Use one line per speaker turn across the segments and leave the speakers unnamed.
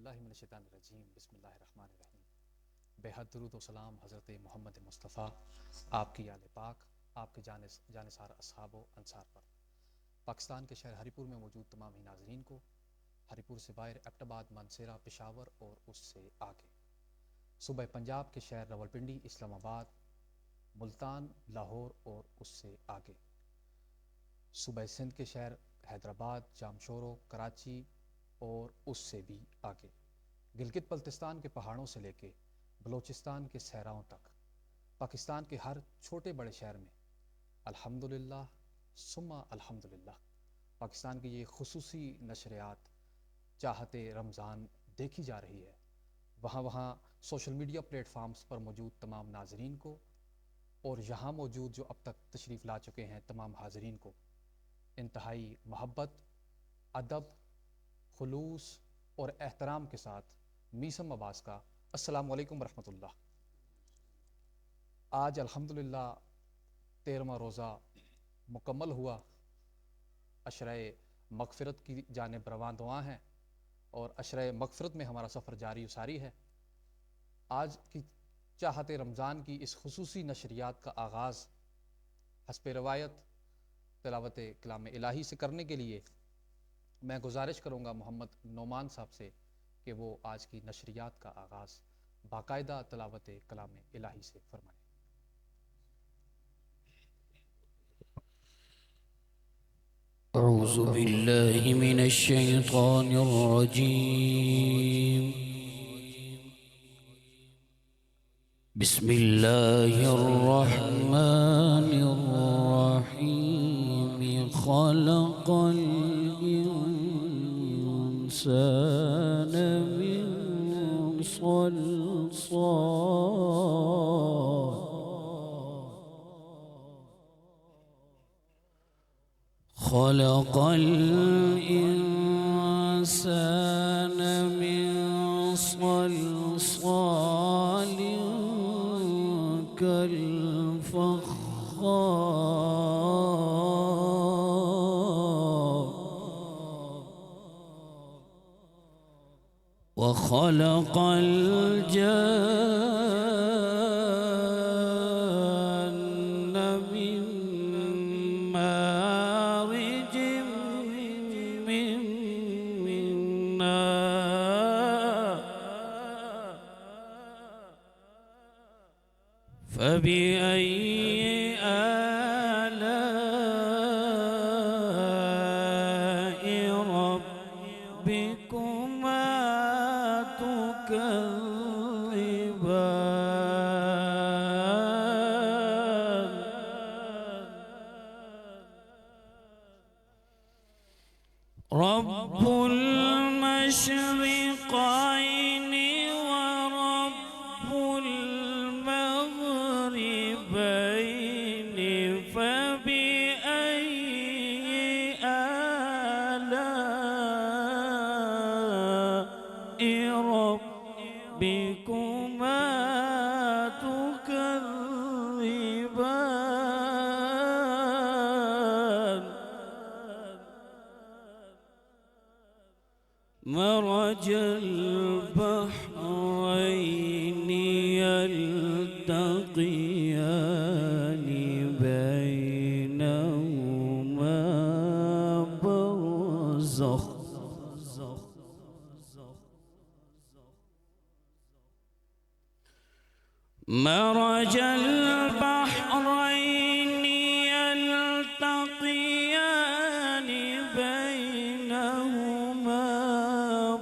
باللہ من الشیطان الرجیم بسم اللہ الرحمن الرحیم۔ بے حد درود و سلام حضرت محمد مصطفیٰ، آپ کی آل پاک، آپ کے جانثار اصحاب و انصار پر، پاکستان کے شہر ہری پور میں موجود تمام ہی ناظرین کو، ہری پور سے باہر ایبٹ آباد، مانسہرہ، پشاور اور اس سے آگے، صوبہ پنجاب کے شہر راولپنڈی، اسلام آباد، ملتان، لاہور اور اس سے آگے، صوبہ سندھ کے شہر حیدرآباد، جامشورو، کراچی اور اس سے بھی آگے، گلگت بلتستان کے پہاڑوں سے لے کے بلوچستان کے صحراؤں تک، پاکستان کے ہر چھوٹے بڑے شہر میں الحمدللہ ثم الحمدللہ پاکستان کی یہ خصوصی نشریات چاہتے رمضان دیکھی جا رہی ہے۔ وہاں سوشل میڈیا پلیٹ فارمز پر موجود تمام ناظرین کو اور یہاں موجود جو اب تک تشریف لا چکے ہیں تمام حاضرین کو انتہائی محبت، ادب، خلوص اور احترام کے ساتھ میسم عباس کا السلام علیکم ورحمۃ اللہ۔ آج الحمدللہ 13واں روزہ مکمل ہوا، عشرہ مغفرت کی جانب رواں دعا ہیں اور عشرہ مغفرت میں ہمارا سفر جاری و ساری ہے۔ آج کی چاہتے رمضان کی اس خصوصی نشریات کا آغاز حسب روایت تلاوت کلام الہی سے کرنے کے لیے میں گزارش کروں گا محمد نعمان صاحب سے کہ وہ آج کی نشریات کا آغاز باقاعدہ تلاوت کلام الہی سے فرمائیں۔
اعوذ باللہ من الشیطان الرجیم، بسم اللہ الرحمن الرحیم، خلق الانسان من صلصال، خلق الانسان من صلصال كالفخار، وخلق الجن من مارج من نار، فبأي آلاء ربكما تكذبان، رب المشرقين ورب المغربين، فبأي آلاء ربكما تكذبان، مرج البحرين يلتقيان، بينهما برزخ، مرج البحرين يلتقيان، بينهما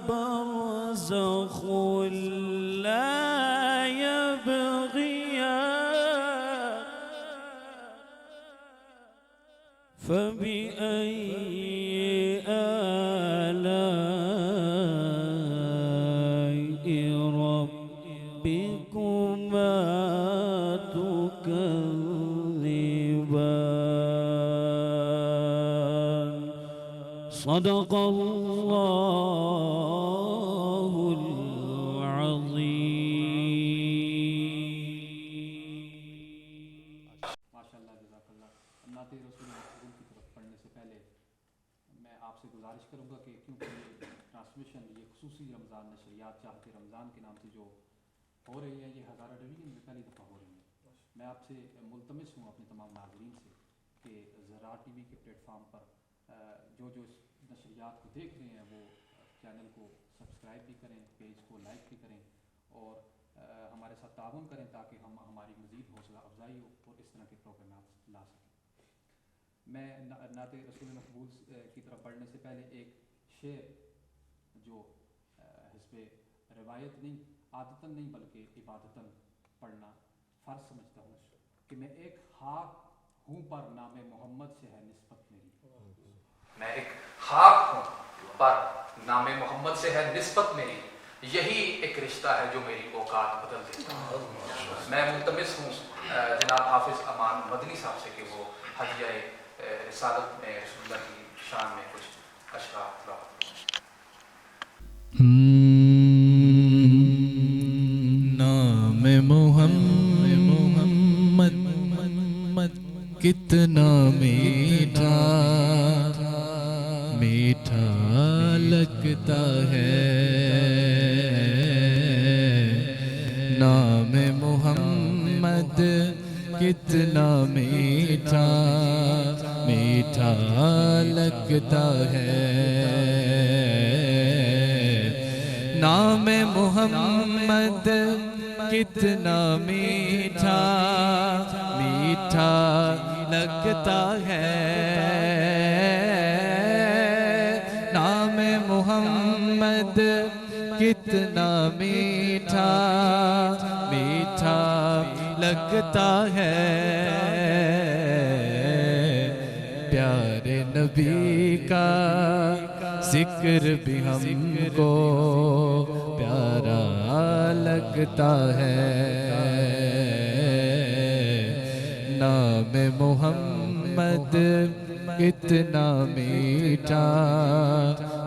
برزخ لا يبغيان، فبأي آلاء ربكما تكذبان، صدق اللہ العظیم۔
ماشاء اللہ، جزاک اللہ۔ نعت رسول مقبول کی طرف پڑھنے سے پہلے میں آپ سے گزارش کروں گا کہ کیونکہ یہ ٹرانسمیشن، یہ خصوصی رمضان نشریات چاہتے رمضان کے نام سے جو ہو رہی ہیں، یہ ہزارہ ڈویژن میں پہلی دفعہ ہو رہی ہیں۔ میں آپ سے ملتمس ہوں اپنے تمام ناظرین سے کہ ذرا ٹی وی کے پلیٹ فارم پر جو اس نشریات کو دیکھ رہے ہیں وہ چینل کو سبسکرائب بھی کریں، پیج کو لائک بھی کریں اور ہمارے ساتھ تعاون کریں تاکہ ہم ہماری مزید حوصلہ افزائی ہو اور اس طرح کے پروگرامات لا سکیں۔ میں نعت رسول مقبول کی طرف بڑھنے سے پہلے ایک شعر جو حسب روایت نہیں، عادتاً نہیں بلکہ عبادتاً پڑھنا فرض سمجھتا ہوں کہ میں ایک خاک ہوں پر نام محمد سے ہے نسبت میری۔ میں ایک خاک ہوں پر نام محمد سے ہے نسبت میری، یہی ایک رشتہ ہے جو میری اوقات بدل دیتا ہے۔ میں ملتمس ہوں جناب حافظ امان مدنی صاحب سے کہ وہ ہدیہ رسالت میں رسول اللہ کی شان میں کچھ اشعار تلاوت۔
نام محمد کتنا میٹھا میٹھا لگتا ہے، نام محمد کتنا میٹھا میٹھا لگتا ہے، نام محمد کتنا میٹھا میٹھا لگتا ہے، نام محمد کتنا میٹھا میٹھا لگتا ہے، پیارے نبی کا ذکر بھی ہم کو پیارا لگتا ہے، نام محمد اتنا میٹھا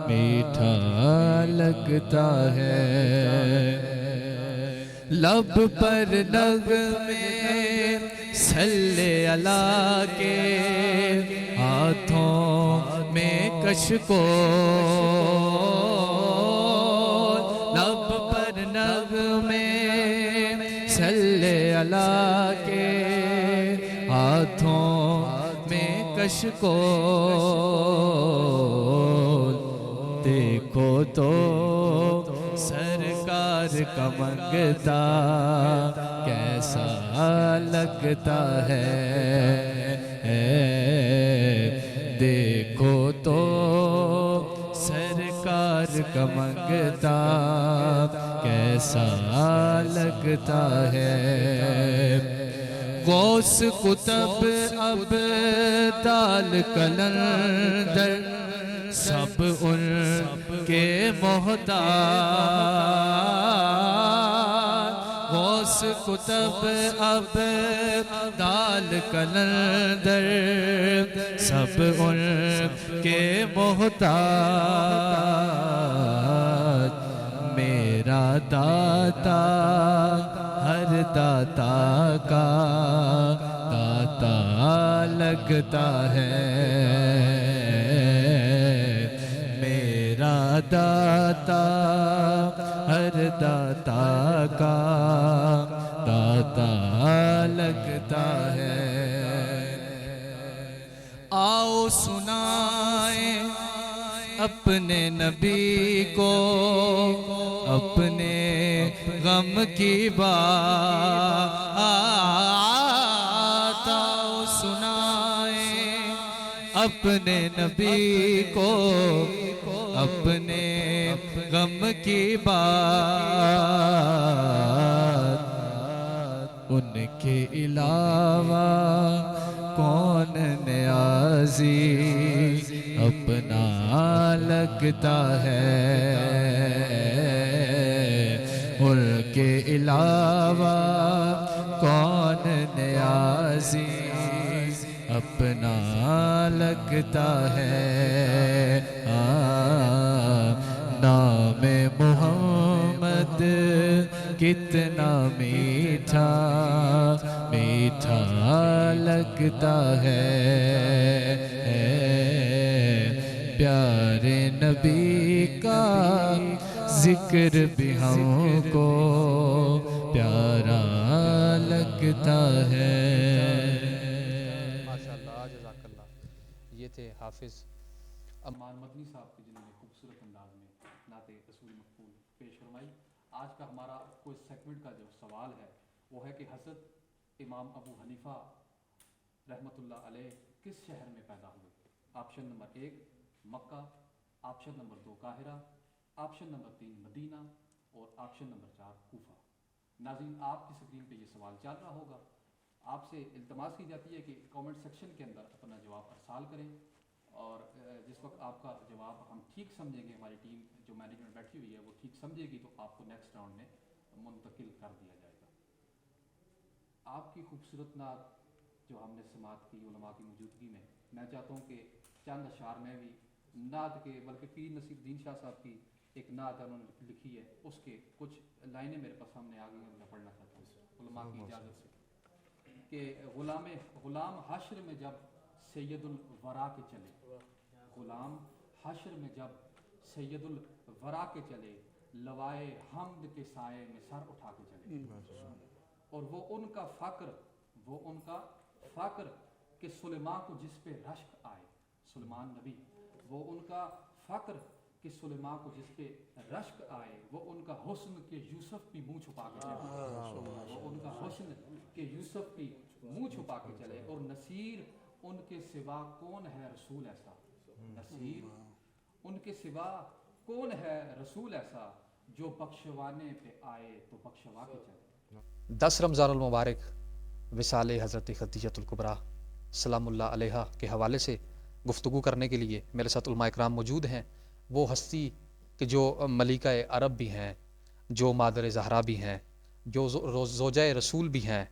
میٹھا لگتا ہے، لب پر نغمے صلی اللہ کے، ہاتھوں میں کشکول، لب پر نغمے صلی اللہ کے، ہاتھوں میں کشکول، دیکھو تو سرکار کا منگتا کیسا لگتا ہے، دیکھو تو سرکار کا منگتا کیسا لگتا ہے، غوث کتب ابدال قلندر سب ان کے محتاج، غوث کتب ابدال قلندر سب ان کے محتاج، میرا داتا ہر داتا کا داتا لگتا ہے، میرا داتا ہر داتا کا داتا لگتا ہے، آؤ سنائیں اپنے نبی کو اپنے غم کی بات، آؤ سنائیں اپنے نبی کو اپنے غم کی بات، ان کے علاوہ کون نیازی اپنا لگتا ہے، ان کے علاوہ کون نیازی اپنا لگتا ہے، نام محمد کتنا میٹھا میٹھا لگتا ہے، پیارے نبی کا ذکر بھی ہم کو پیارا لگتا ہے۔
ماشاءاللہ، جزاک اللہ۔ یہ تھے حافظ امان مدنی صاحب کے، جنہوں نے خوبصورت انداز میں نعت رسول مقبول پیش فرمائی۔ آج کا ہمارا کوئی سیگمنٹ کا جو سوال ہے وہ ہے کہ حضرت امام ابو حنیفہ رحمۃ اللہ علیہ کس شہر میں پیدا ہوئے؟ آپشن نمبر 1 مکہ، آپشن نمبر 2 قاہرہ، آپشن نمبر 3 مدینہ، اور آپشن نمبر 4 کوفہ۔ ناظرین، آپ کی اسکرین پہ یہ سوال چل رہا ہوگا۔ آپ سے التماس کی جاتی ہے کہ کامنٹ سیکشن کے اندر اپنا جواب ارسال کریں، اور جس وقت آپ کا جواب ہم ٹھیک سمجھیں گے، ہماری ٹیم جو مینجمنٹ بیٹھی ہوئی ہے وہ ٹھیک سمجھے گی، تو آپ کو نیکسٹ راؤنڈ میں منتقل کر دیا جائے گا۔ آپ کی خوبصورت نعت جو ہم نے سماعت کی علماء کی موجودگی میں چاہتا ہوں کہ چند اشعار میں بھی نعت کے، بلکہ پیر نصیر الدین شاہ صاحب کی ایک نعت انہوں نے لکھی ہے، اس کے کچھ لائنیں میرے پاس سامنے آ گئی ہیں، میں پڑھنا چاہتا ہوں علماء کی اجازت سے، کہ غلام حشر میں جب سید الورا کے چلے، غلام حشر میں جب سید الورا کے چلے، لوائے حمد کے سائے میں سر اٹھا کے چلے، اور وہ ان کا فقر کہ سلیمان کو جس پہ رشک آئے، سلیمان نبی، وہ ان کا فقر کہ سلیمان کو جس پہ رشک آئے، وہ ان کا حسن کہ یوسف بھی منہ چھپا کے چلے، وہ ان کا حسن کہ یوسف بھی منہ چھپا کے چلے، اور نصیر ان کے سوا کون ہے رسول ایسا، نصیر ان کے سوا کون ہے رسول ایسا، جو بخشوانے پہ آئے تو بخشوا کے چلے۔ 10 رمضان المبارک وصال حضرت خدیجۃ الکبریٰ سلام اللہ علیہا کے حوالے سے گفتگو کرنے کے لیے میرے ساتھ علماء اکرام موجود ہیں، وہ ہستی کہ جو ملکہ عرب بھی ہیں، جو مادر زہرا بھی ہیں، جو زوجہ رسول بھی ہیں،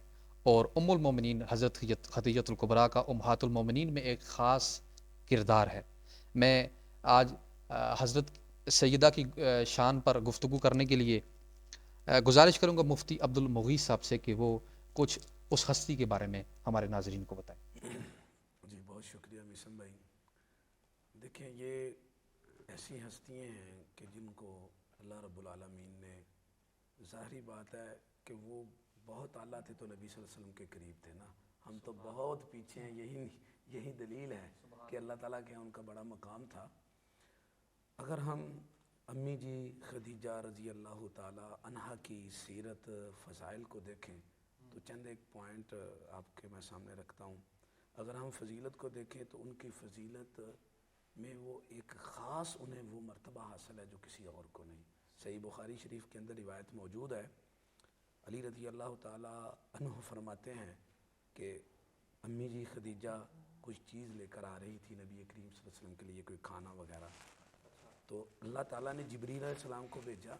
اور ام المومنین حضرت خدیجۃ الکبریٰ کا امہات المومنین میں ایک خاص کردار ہے۔ میں آج حضرت سیدہ کی شان پر گفتگو کرنے کے لیے گزارش کروں گا مفتی عبد المغیث صاحب سے کہ وہ کچھ اس ہستی کے بارے میں ہمارے ناظرین کو بتائیں۔
جی بہت شکریہ میسم بھائی۔ دیکھیں، یہ ایسی ہستیاں ہیں کہ جن کو اللہ رب العالمین نے، ظاہری بات ہے کہ وہ بہت اعلیٰ تھے تو نبی صلی اللہ علیہ وسلم کے قریب تھے نا، ہم تو بہت پیچھے ہیں، یہی دلیل ہے کہ اللہ تعالیٰ کے ان کا بڑا مقام تھا۔ اگر ہم امی جی خدیجہ رضی اللہ تعالیٰ عنہا کی سیرت فضائل کو دیکھیں تو چند ایک پوائنٹ آپ کے میں سامنے رکھتا ہوں۔ اگر ہم فضیلت کو دیکھیں تو ان کی فضیلت میں وہ ایک خاص انہیں وہ مرتبہ حاصل ہے جو کسی اور کو نہیں۔ صحیح بخاری شریف کے اندر روایت موجود ہے، علی رضی اللہ تعالیٰ عنہ فرماتے ہیں کہ امی جی خدیجہ کچھ چیز لے کر آ رہی تھی نبی کریم صلی اللہ علیہ وسلم کے لیے، کوئی کھانا وغیرہ، تو اللہ تعالیٰ نے جبریل علیہ السلام کو بھیجا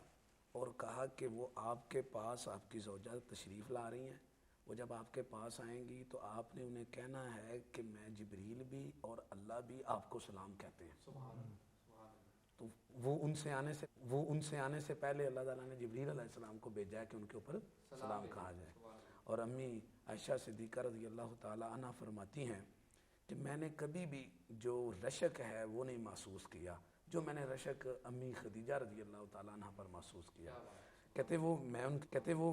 اور کہا کہ وہ آپ کے پاس آپ کی زوجہ تشریف لا رہی ہیں، وہ جب آپ کے پاس آئیں گی تو آپ نے انہیں کہنا ہے کہ میں جبریل بھی اور اللہ بھی آپ کو سلام کہتے ہیں۔ تو وہ ان سے آنے سے پہلے اللہ تعالیٰ نے جبریل علیہ السلام کو بھیجا ہے کہ ان کے اوپر سلام کہا جائے۔ اور امی عائشہ صدیقہ رضی اللہ تعالیٰ عنہ فرماتی ہیں کہ میں نے کبھی بھی جو رشک ہے وہ نہیں محسوس کیا جو میں نے رشک امی خدیجہ رضی اللہ تعالیٰ عنہ پر محسوس کیا۔ کہتے وہ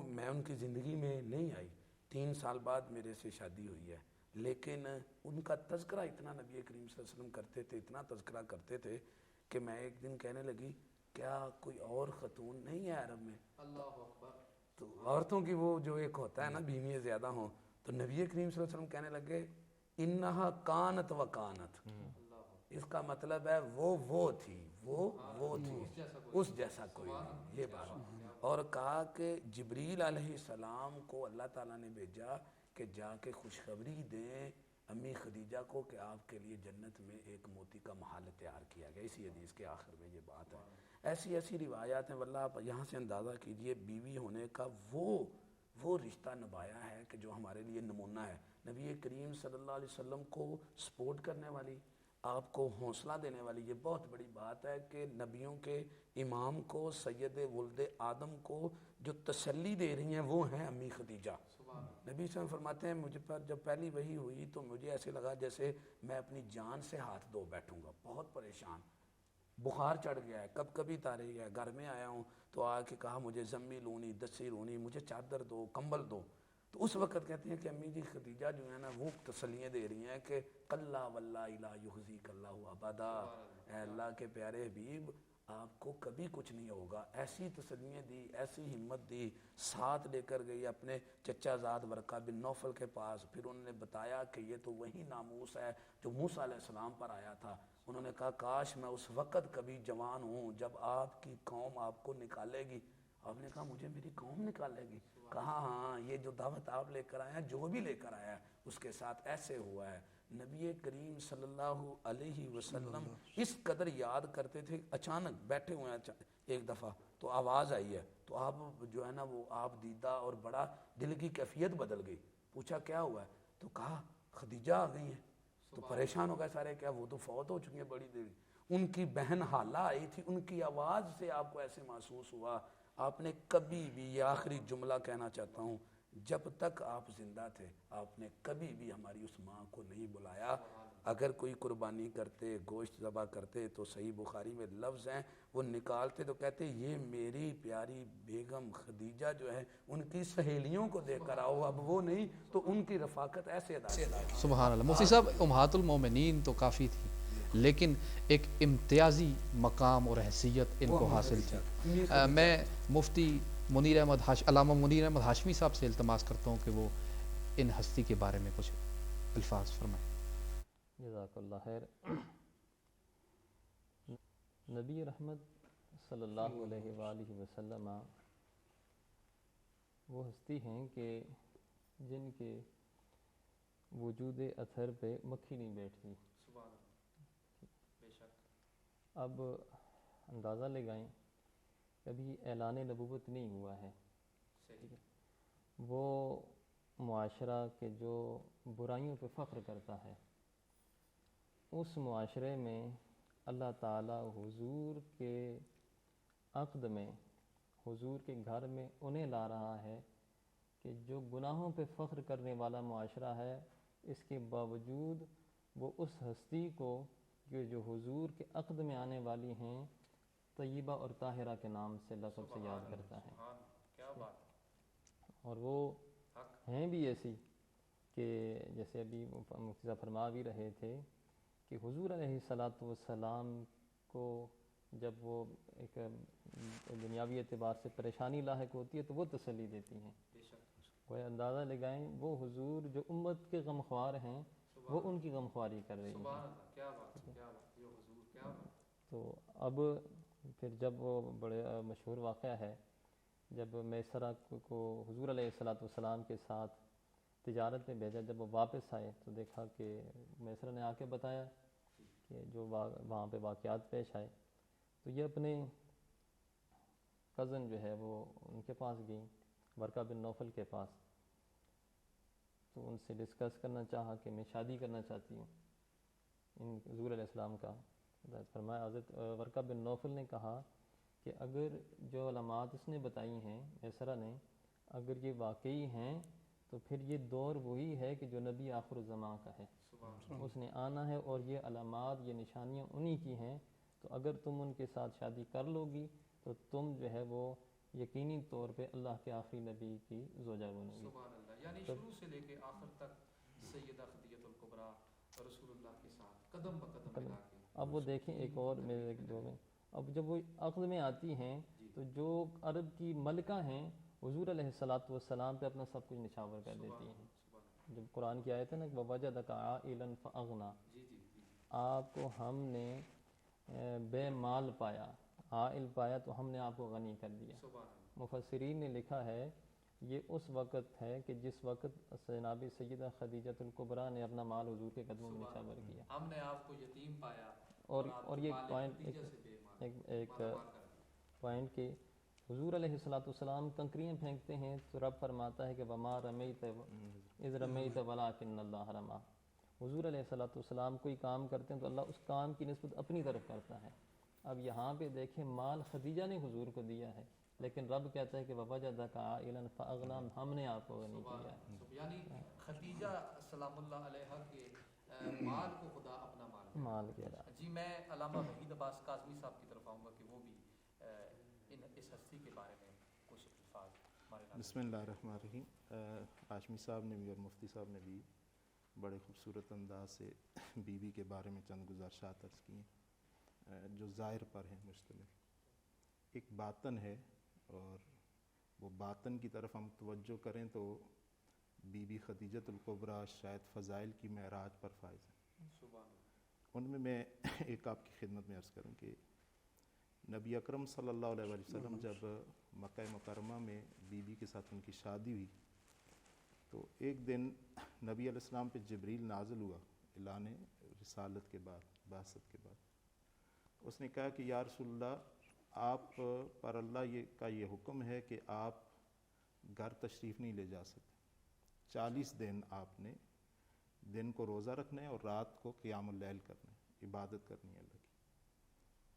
میں ان کی زندگی میں نہیں آئی، 3 سال بعد میرے سے شادی ہوئی ہے، لیکن ان کا تذکرہ اتنا نبی کریم صلی اللہ علیہ وسلم کرتے تھے، اتنا تذکرہ کرتے تھے کہ میں ایک دن کہنے لگی کیا کوئی اور خاتون نہیں ہے عرب میں؟ اللہ اکبر۔ تو عورتوں کی وہ جو ایک ہوتا ہے نا بیویاں زیادہ ہوں، تو نبی کریم صلی اللہ علیہ وسلم کہنے لگے انہا کانت و کانت، اس کا مطلب ہے وہ تھی، وہ تھی، اس جیسا کوئی نہیں، یہ بات۔ اور کہا کہ جبریل علیہ السلام کو اللہ تعالیٰ نے بھیجا کہ جا کے خوشخبری دیں امی خدیجہ کو کہ آپ کے لیے جنت میں ایک موتی کا محل تیار کیا گیا۔ اسی حدیث کے آخر میں یہ بات ہے۔ ایسی روایات ہیں، واللہ آپ یہاں سے اندازہ کیجئے بیوی ہونے کا وہ رشتہ نبھایا ہے کہ جو ہمارے لیے نمونہ ہے۔ نبی کریم صلی اللہ علیہ وسلم کو سپورٹ کرنے والی، آپ کو حوصلہ دینے والی، یہ بہت بڑی بات ہے کہ نبیوں کے امام کو، سید ولد آدم کو جو تسلی دے رہی ہیں وہ ہیں امی خدیجہ۔ نبی صلی اللہ علیہ وسلم فرماتے ہیں مجھے پر جب پہلی وحی ہوئی تو مجھے ایسے لگا جیسے میں اپنی جان سے ہاتھ دھو بیٹھوں گا، بہت پریشان۔ بخار چڑھ گیا ہے، کب کبھی تارے گیا ہے، گھر میں آیا ہوں تو آ کے کہا مجھے زمی لونی، دسی لونی، مجھے چادر دو، کمبل دو. تو اس وقت کہتے ہیں کہ امی جی خدیجہ جو ہے نا وہ تسلیاں دے رہی ہیں کہ کلا واللہ لا یخزیک اللہ ابدا، اے اللہ کے پیارے حبیب آپ کو کبھی کچھ نہیں ہوگا. ایسی تسلیاں دی، ایسی ہمت دی. ساتھ لے کر گئی اپنے چچا زاد ورقہ بن نوفل کے پاس. پھر انہوں نے بتایا کہ یہ تو وہی ناموس ہے جو موسیٰ علیہ السلام پر آیا تھا. انہوں نے کہا کاش میں اس وقت کبھی جوان ہوں جب آپ کی قوم آپ کو نکالے گی. آپ نے کہا مجھے میری قوم نکالے گی؟ کہا ہاں یہ جو دعوت آپ لے کر آئے ہیں، جو بھی لے کر آیا ہے اس کے ساتھ ایسے ہوا ہے. نبی کریم صلی اللہ علیہ وسلم اس قدر یاد کرتے تھے. اچانک بیٹھے ہوئے ہیں ایک دفعہ تو آواز آئی ہے تو آپ جو ہے نا وہ آپ دیدہ اور بڑا دل کی کیفیت بدل گئی. پوچھا کیا ہوا ہے؟ تو کہا خدیجہ آ گئی ہیں. تو پریشان ہو گئے سارے، کیا وہ تو فوت ہو چکی ہیں بڑی دیر. ان کی بہن حالہ آئی تھی، ان کی آواز سے آپ کو ایسے محسوس ہوا. آپ نے کبھی بھی، یہ آخری جملہ کہنا چاہتا ہوں، جب تک آپ زندہ تھے آپ نے کبھی بھی ہماری اس ماں کو نہیں بلایا. اگر کوئی قربانی کرتے، گوشت ذبح کرتے تو صحیح بخاری میں لفظ ہیں وہ نکالتے تو کہتے یہ میری پیاری بیگم خدیجہ جو ہے ان کی سہیلیوں کو دے کر آؤ. اب وہ نہیں تو ان کی رفاقت ایسے ادا کی.
سبحان اللہ. مفتی صاحب امہات المومنین تو کافی تھی لیکن ایک امتیازی مقام اور حیثیت ان کو حاصل تھی. میں مفتی منیر احمد علامہ منیر احمد ہاشمی صاحب سے التماس کرتا ہوں کہ وہ ان ہستی کے بارے میں کچھ الفاظ فرمائیں.
جزاک اللہ خیر. نبی رحمت صلی اللہ علیہ وآلہ وسلم وہ ہستی ہیں کہ جن کے وجود اثر پہ مکھی نہیں بیٹھتی. اب اندازہ لگائیں، کبھی اعلان نبوت نہیں ہوا ہے. وہ معاشرہ کے جو برائیوں پہ فخر کرتا ہے، اس معاشرے میں اللہ تعالیٰ حضور کے عقد میں، حضور کے گھر میں انہیں لا رہا ہے کہ جو گناہوں پہ فخر کرنے والا معاشرہ ہے، اس کے باوجود وہ اس ہستی کو جو حضور کے عقد میں آنے والی ہیں طیبہ اور طاہرہ کے نام سے لقب سے یاد کرتا ہے. اور وہ ہیں بھی ایسی کہ جیسے ابھی مفتی صاحب فرما بھی رہے تھے کہ حضور علیہ السلام کو جب وہ ایک دنیاوی اعتبار سے پریشانی لاحق ہوتی ہے تو وہ تسلی دیتی ہیں. وہ اندازہ لگائیں وہ حضور جو امت کے غمخوار ہیں وہ ان کی غمخواری کر رہی ہیں. تو اب پھر جب وہ بڑے مشہور واقعہ ہے، جب میسرہ کو حضور علیہ السلام کے ساتھ تجارت میں بھیجا، جب وہ واپس آئے تو دیکھا کہ میسرہ نے آ کے بتایا کہ جو وہاں پہ واقعات پیش آئے، تو یہ اپنے کزن جو ہے وہ ان کے پاس گئیں، ورقہ بن نوفل کے پاس. تو ان سے ڈسکس کرنا چاہا کہ میں شادی کرنا چاہتی ہوں ان حضور علیہ السلام کا. فرمایا حضرت ورقہ بن نوفل نے کہا کہ اگر جو علامات اس نے بتائی ہیں میسرہ نے، اگر یہ واقعی ہیں تو پھر یہ دور وہی ہے کہ جو نبی آخر الزمان کا ہے، اس نے آنا ہے اور یہ علامات، یہ نشانیاں انہی کی ہیں. تو اگر تم ان کے ساتھ شادی کر لو گی تو تم جو ہے وہ یقینی طور پہ اللہ کے آخری نبی کی زوجہ بنو گی.
سبحان اللہ. یعنی شروع سے لے کے آخر تک سیدہ خدیجہ الکبریٰ رسول اللہ کے ساتھ قدم بقدم ملا کے.
اب وہ دیکھیں ایک اور میرے ایک دو میں، اب جب وہ عقد میں آتی ہیں تو جو عرب کی ملکہ ہیں حضور علیہ السلام پہ اپنا سب کچھ نچھاور کر دیتی ہیں. جب قرآن کی آیت ہے نا کہ وَوَجَدَكَ عَائِلًا فَأَغْنَا، آپ کو ہم نے بے مال پایا، عائل پایا تو ہم نے آپ کو غنی کر دیا. مفسرین نے لکھا ہے یہ اس وقت ہے کہ جس وقت جناب سیدہ خدیجہ الکبریٰ نے اپنا مال حضور کے قدموں میں نچھاور کیا.
ہم نے آپ کو یتیم پایا
اور یہ ایک پوائنٹ کہ حضور علیہ السلام کنکریاں پھینکتے ہیں تو رب فرماتا ہے کہ وما رمیت اذ رمیت ولکن اللہ رمی. حضور علیہ السلام کوئی کام کرتے ہیں تو اللہ اس کام کی نسبت اپنی طرف کرتا ہے. اب یہاں پہ دیکھیں مال خدیجہ نے حضور کو دیا ہے لیکن رب کہتا ہے کہ وَوَجَدَكَ عَائِلًا فَأَغْنَا، ہم نے آپ کو غنی کیا.
یعنی خدیجہ سلام اللہ علیہ کے مال کو خدا اپنا
مال کے علاوہ.
جی میں علامہ وحید عباس کاظمی صاحب کی طرف آؤں گا کہ وہ بھی اس ہستی کے بارے میں کچھ الفاظ ہمارے ناظرین.
بسم اللہ الرحمن الرحیم. ہاشمی صاحب نے بھی اور مفتی صاحب نے بھی بڑے خوبصورت انداز سے بی بی کے بارے میں چند گزارشات عرض کی ہیں جو ظاہر پر ہیں مشتمل. ایک باطن ہے اور وہ باطن کی طرف ہم توجہ کریں تو بی بی خدیجۃ الکبریٰ شاید فضائل کی معراج پر فائز ہیں. ان میں ایک آپ کی خدمت میں عرض کروں کہ نبی اکرم صلی اللہ علیہ وسلم جب مکہ مکرمہ میں بی بی کے ساتھ ان کی شادی ہوئی تو ایک دن نبی علیہ السلام پہ جبریل نازل ہوا اعلان رسالت کے بعد، بعثت کے بعد. اس نے کہا کہ یا رسول اللہ آپ پر اللہ کا یہ حکم ہے کہ آپ گھر تشریف نہیں لے جا سکتے. 40 دن آپ نے دن کو روزہ رکھنا ہے اور رات کو قیام اللیل کرنا ہے، عبادت کرنی ہے اللہ کی.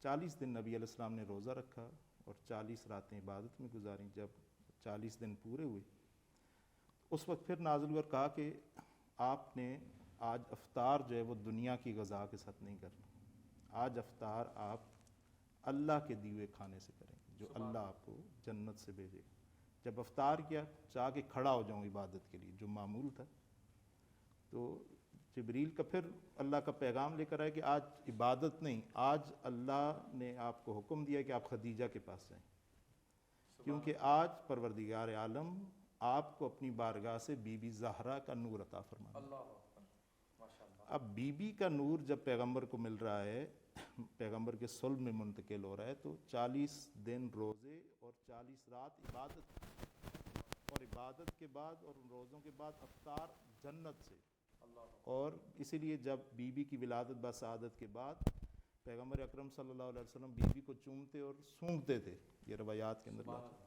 40 دن نبی علیہ السلام نے روزہ رکھا اور 40 راتیں عبادت میں گزاریں. جب 40 دن پورے ہوئے اس وقت پھر نازل ہوا اور کہا کہ آپ نے آج افطار جو ہے وہ دنیا کی غذا کے ساتھ نہیں کرنا. آج افطار آپ اللہ کے دیے ہوئے کھانے سے کریں جو اللہ آپ کو جنت سے بھیجے گا. جب افطار کیا چاہ کے کھڑا ہو جاؤں عبادت کے لیے جو معمول تھا. تو جبریل کا پھر اللہ کا پیغام لے کر آئے کہ آج عبادت نہیں، آج اللہ نے آپ کو حکم دیا کہ آپ خدیجہ کے پاس جائیں کیونکہ آج پروردگار عالم آپ کو اپنی بارگاہ سے بی بی زہرا کا نور عطا فرمانا. اب بی بی کا نور جب پیغمبر کو مل رہا ہے، پیغمبر کے صلب میں منتقل ہو رہا ہے تو 40 دن روزے اور 40 رات عبادت، اور عبادت کے بعد اور روزوں کے بعد افطار جنت سے. اور اسی لیے جب بی بی کی ولادت بسعادت کے بعد پیغمبر اکرم صلی اللہ علیہ وسلم بی بی کو چومتے اور سونگتے تھے. یہ روایات کے اندر لاتے ہیں.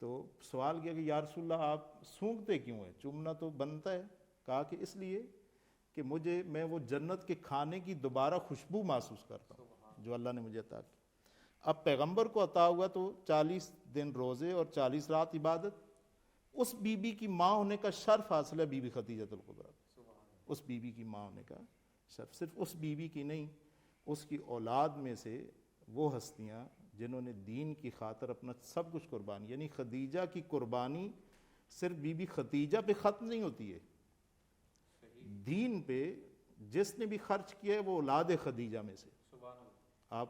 تو سوال کیا کہ یا رسول اللہ آپ سونگتے کیوں ہیں؟ چومنا تو بنتا ہے. کہا کہ اس لیے کہ میں وہ جنت کے کھانے کی دوبارہ خوشبو محسوس کرتا ہوں جو اللہ نے مجھے عطا کی. اب پیغمبر کو عطا ہوا تو 40 دن روزے اور 40 رات عبادت. اس بی بی کی ماں ہونے کا شرف حاصل ہے بی بی خدیجۃ الکبریٰ. اس بی بی کی ماں ہونے کا شرف صرف اس بی بی کی نہیں، اس کی اولاد میں سے وہ ہستیاں جنہوں نے دین کی خاطر اپنا سب کچھ قربانی، یعنی خدیجہ کی قربانی صرف بی بی خدیجہ پہ ختم نہیں ہوتی ہے، دین پہ جس نے بھی خرچ کیا ہے وہ اولاد خدیجہ میں سے. آپ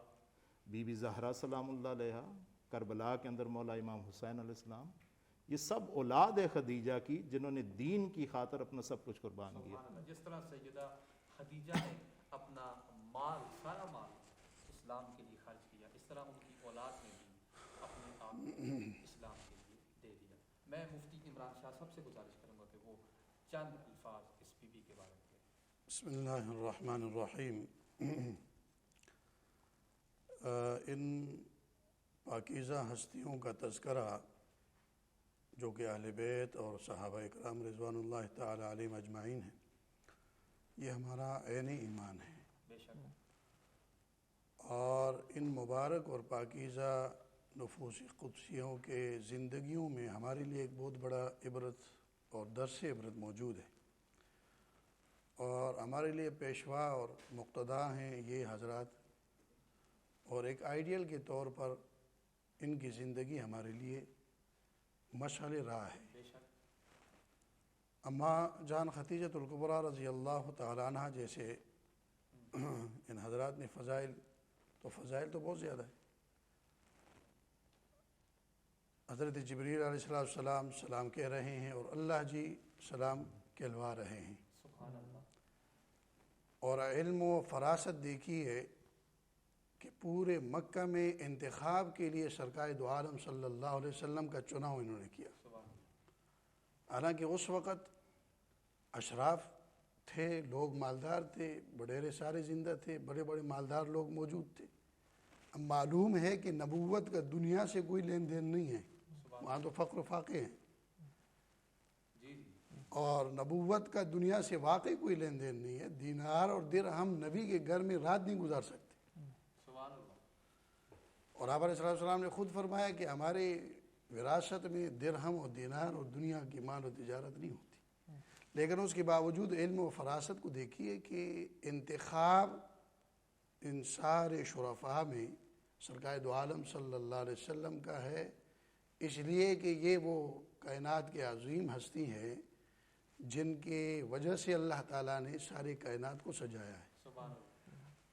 بی بی زہرا سلام اللہ علیہا، کربلا کے اندر مولا امام حسین علیہ السلام، یہ سب اولاد ہے خدیجہ کی جنہوں نے دین کی خاطر اپنا سب کچھ قربان کیا.
جس طرح سیدہ خدیجہ نے اپنا مال، سارا مال اسلام کے لیے خرچ کیا، اس طرح ان کی اولاد نے بھی اپنے آپ کو اسلام کے لیے دے دیا. میں مفتی عمران شاہ صاحب سے گزارش کروں گا کہ وہ چند الفاظ اس بی بی کے بارے میں کہیں.
بسم اللہ الرحمن الرحیم. ان پاکیزہ ہستیوں کا تذکرہ جو کہ اہل بیت اور صحابہ اکرام رضوان اللہ تعالی علیہم اجمعین ہیں، یہ ہمارا عینی ایمان ہے.
بے شک.
اور ان مبارک اور پاکیزہ نفوس قدسیوں کے زندگیوں میں ہمارے لیے ایک بہت بڑا عبرت اور درس عبرت موجود ہے، اور ہمارے لیے پیشوا اور مقتدا ہیں یہ حضرات، اور ایک آئیڈیل کے طور پر ان کی زندگی ہمارے لیے مشعل راہ ہے. اماں جان خدیجۃ الکبریٰ رضی اللہ تعالیٰ عنہ جیسے ان حضرات نے فضائل تو بہت زیادہ ہے. حضرت جبریل علیہ السلام سلام کہہ رہے ہیں اور اللہ جی سلام کہلوا رہے ہیں.
سبحان اللہ.
اور علم و فراست دیکھیے کہ پورے مکہ میں انتخاب کے لیے سرکار دو عالم صلی اللہ علیہ وسلم کا چناؤ انہوں نے کیا. حالانکہ اس وقت اشراف تھے، لوگ مالدار تھے، وڈیرے سارے زندہ تھے، بڑے بڑے مالدار لوگ موجود تھے. اب معلوم ہے کہ نبوت کا دنیا سے کوئی لین دین نہیں ہے، وہاں تو فقر و فاقے ہیں، اور نبوت کا دنیا سے واقعی کوئی لین دین نہیں ہے. دینار اور درہم نبی کے گھر میں رات نہیں گزار سکتے. اور آپ علیہ السلام نے خود فرمایا کہ ہمارے وراثت میں درہم اور دینار اور دنیا کی مال و تجارت نہیں ہوتی. لیکن اس کے باوجود علم و فراست کو دیکھیے کہ انتخاب ان سارے شرفاء میں سرکار دو عالم صلی اللہ علیہ وسلم کا ہے، اس لیے کہ یہ وہ کائنات کے عظیم ہستی ہیں جن کی وجہ سے اللہ تعالیٰ نے ساری کائنات کو سجایا ہے،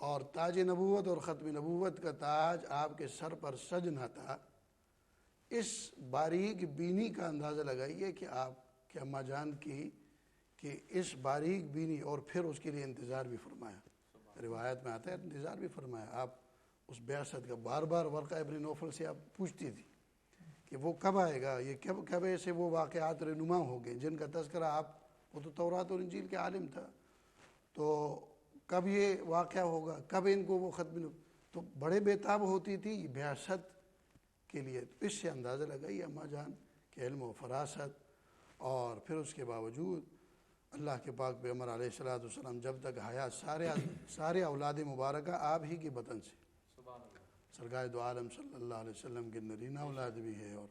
اور تاج نبوت اور ختم نبوت کا تاج آپ کے سر پر سجنا تھا۔ اس باریک بینی کا اندازہ لگائیے کہ آپ کی اماں جان کی کہ اس باریک بینی، اور پھر اس کے لیے انتظار بھی فرمایا، روایت میں آتا ہے انتظار بھی فرمایا۔ آپ اس بعثت کا بار بار ورقہ ابن نوفل سے آپ پوچھتی تھی کہ وہ کب آئے گا، یہ کب ایسے وہ واقعات رونما ہو گئے جن کا تذکرہ آپ، وہ تو تورات اور انجیل کے عالم تھا، تو کب یہ واقعہ ہوگا، کب ان کو وہ ختم، تو بڑے بےتاب ہوتی تھی بعثت کے لیے۔ تو اس سے اندازہ لگائی اماں جان کے علم و فراست، اور پھر اس کے باوجود اللہ کے پاک پیغمبر علیہ الصلوۃ والسلام جب تک حیات سارے اولاد مبارکہ آپ ہی کے بطن سے، سرکار دو عالم صلی اللہ علیہ وسلم کے نرینہ اولاد بھی ہے، اور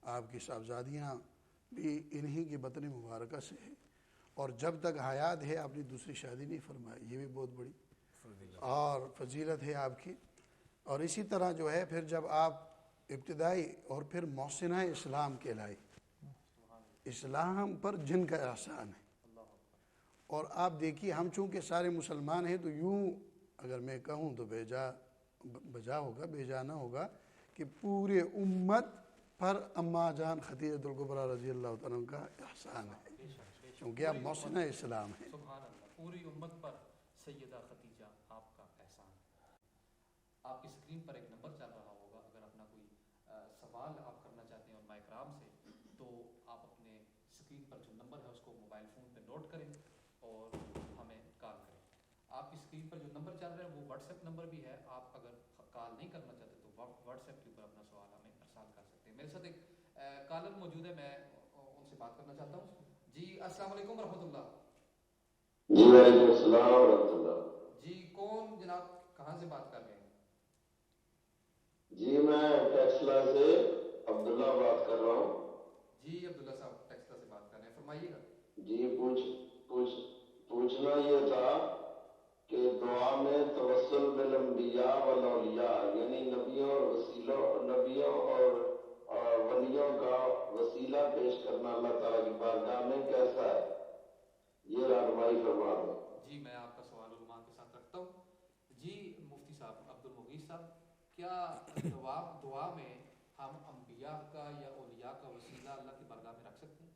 آپ کی صاحبزادیاں بھی انہی کی بطن مبارکہ سے ہے، اور جب تک حیات ہے آپ نے دوسری شادی نہیں فرمائی، یہ بھی بہت بڑی اور فضیلت ہے آپ کی۔ اور اسی طرح جو ہے پھر جب آپ ابتدائی اور پھر محسنہ اسلام کہلائی، اسلام پر جن کا احسان ہے، اور آپ دیکھیے ہم چونکہ سارے مسلمان ہیں تو یوں اگر میں کہوں تو بجا ہوگا، بے جا نہ ہوگا کہ پورے امت پر اماں جان خدیجہ الکبریٰ رضی اللہ تعالیٰ عنہ کا احسان ہے، کیونکہ آپ محسنہ اسلام ہیں۔
سبحان اللہ، پوری امت پر سیدہ خدیجہ آپ کا احسان ہے۔ آپ کی اسکرین پر ایک نمبر چل رہا ہوگا، اگر اپنا کوئی سوال آپ کرنا چاہتے ہیں علماء کرام سے تو آپ اپنے اسکرین پر جو نمبر ہے اس کو موبائل فون پہ نوٹ کریں اور ہمیں کال کریں۔ آپ کی اسکرین پر جو نمبر چل رہا ہے وہ واٹس ایپ نمبر بھی ہے، آپ اگر کال نہیں کرنا چاہتے تو واٹس ایپ کے اوپر اپنا سوال ہمیں ارسال کر سکتے ہیں۔ میرے ساتھ ایک کالر موجود ہے، میں ان سے بات کرنا چاہتا ہوں۔ جی السلام علیکم ورحمۃ اللہ۔
جی وعلیکم السلام ورحمۃ اللہ۔
جی کون جناب، کہاں سے بات کر رہے ہیں؟
جی میں ٹیکسلا سے عبداللہ بات کر رہا ہوں۔
جی عبداللہ صاحب ٹیکسلا سے بات کر رہے ہیں، فرمائیے گا۔
جی پوچھنا یہ تھا کہ دعا میں توسل بالانبیاء والاولیاء، یعنی نبیوں اور ولیوں کا وسیلہ پیش کرنا اللہ تعالیٰ کی بارگاہ میں کیسا ہے، یہ رہنمائی فرما دیں۔
جی میں آپ کا سوال علماء کے ساتھ رکھتا ہوں۔ جی مفتی صاحب عبد المغیث صاحب، کیا دعا میں ہم انبیاء کا یا اولیاء کا وسیلہ اللہ کی بارگاہ میں رکھ سکتے ہیں؟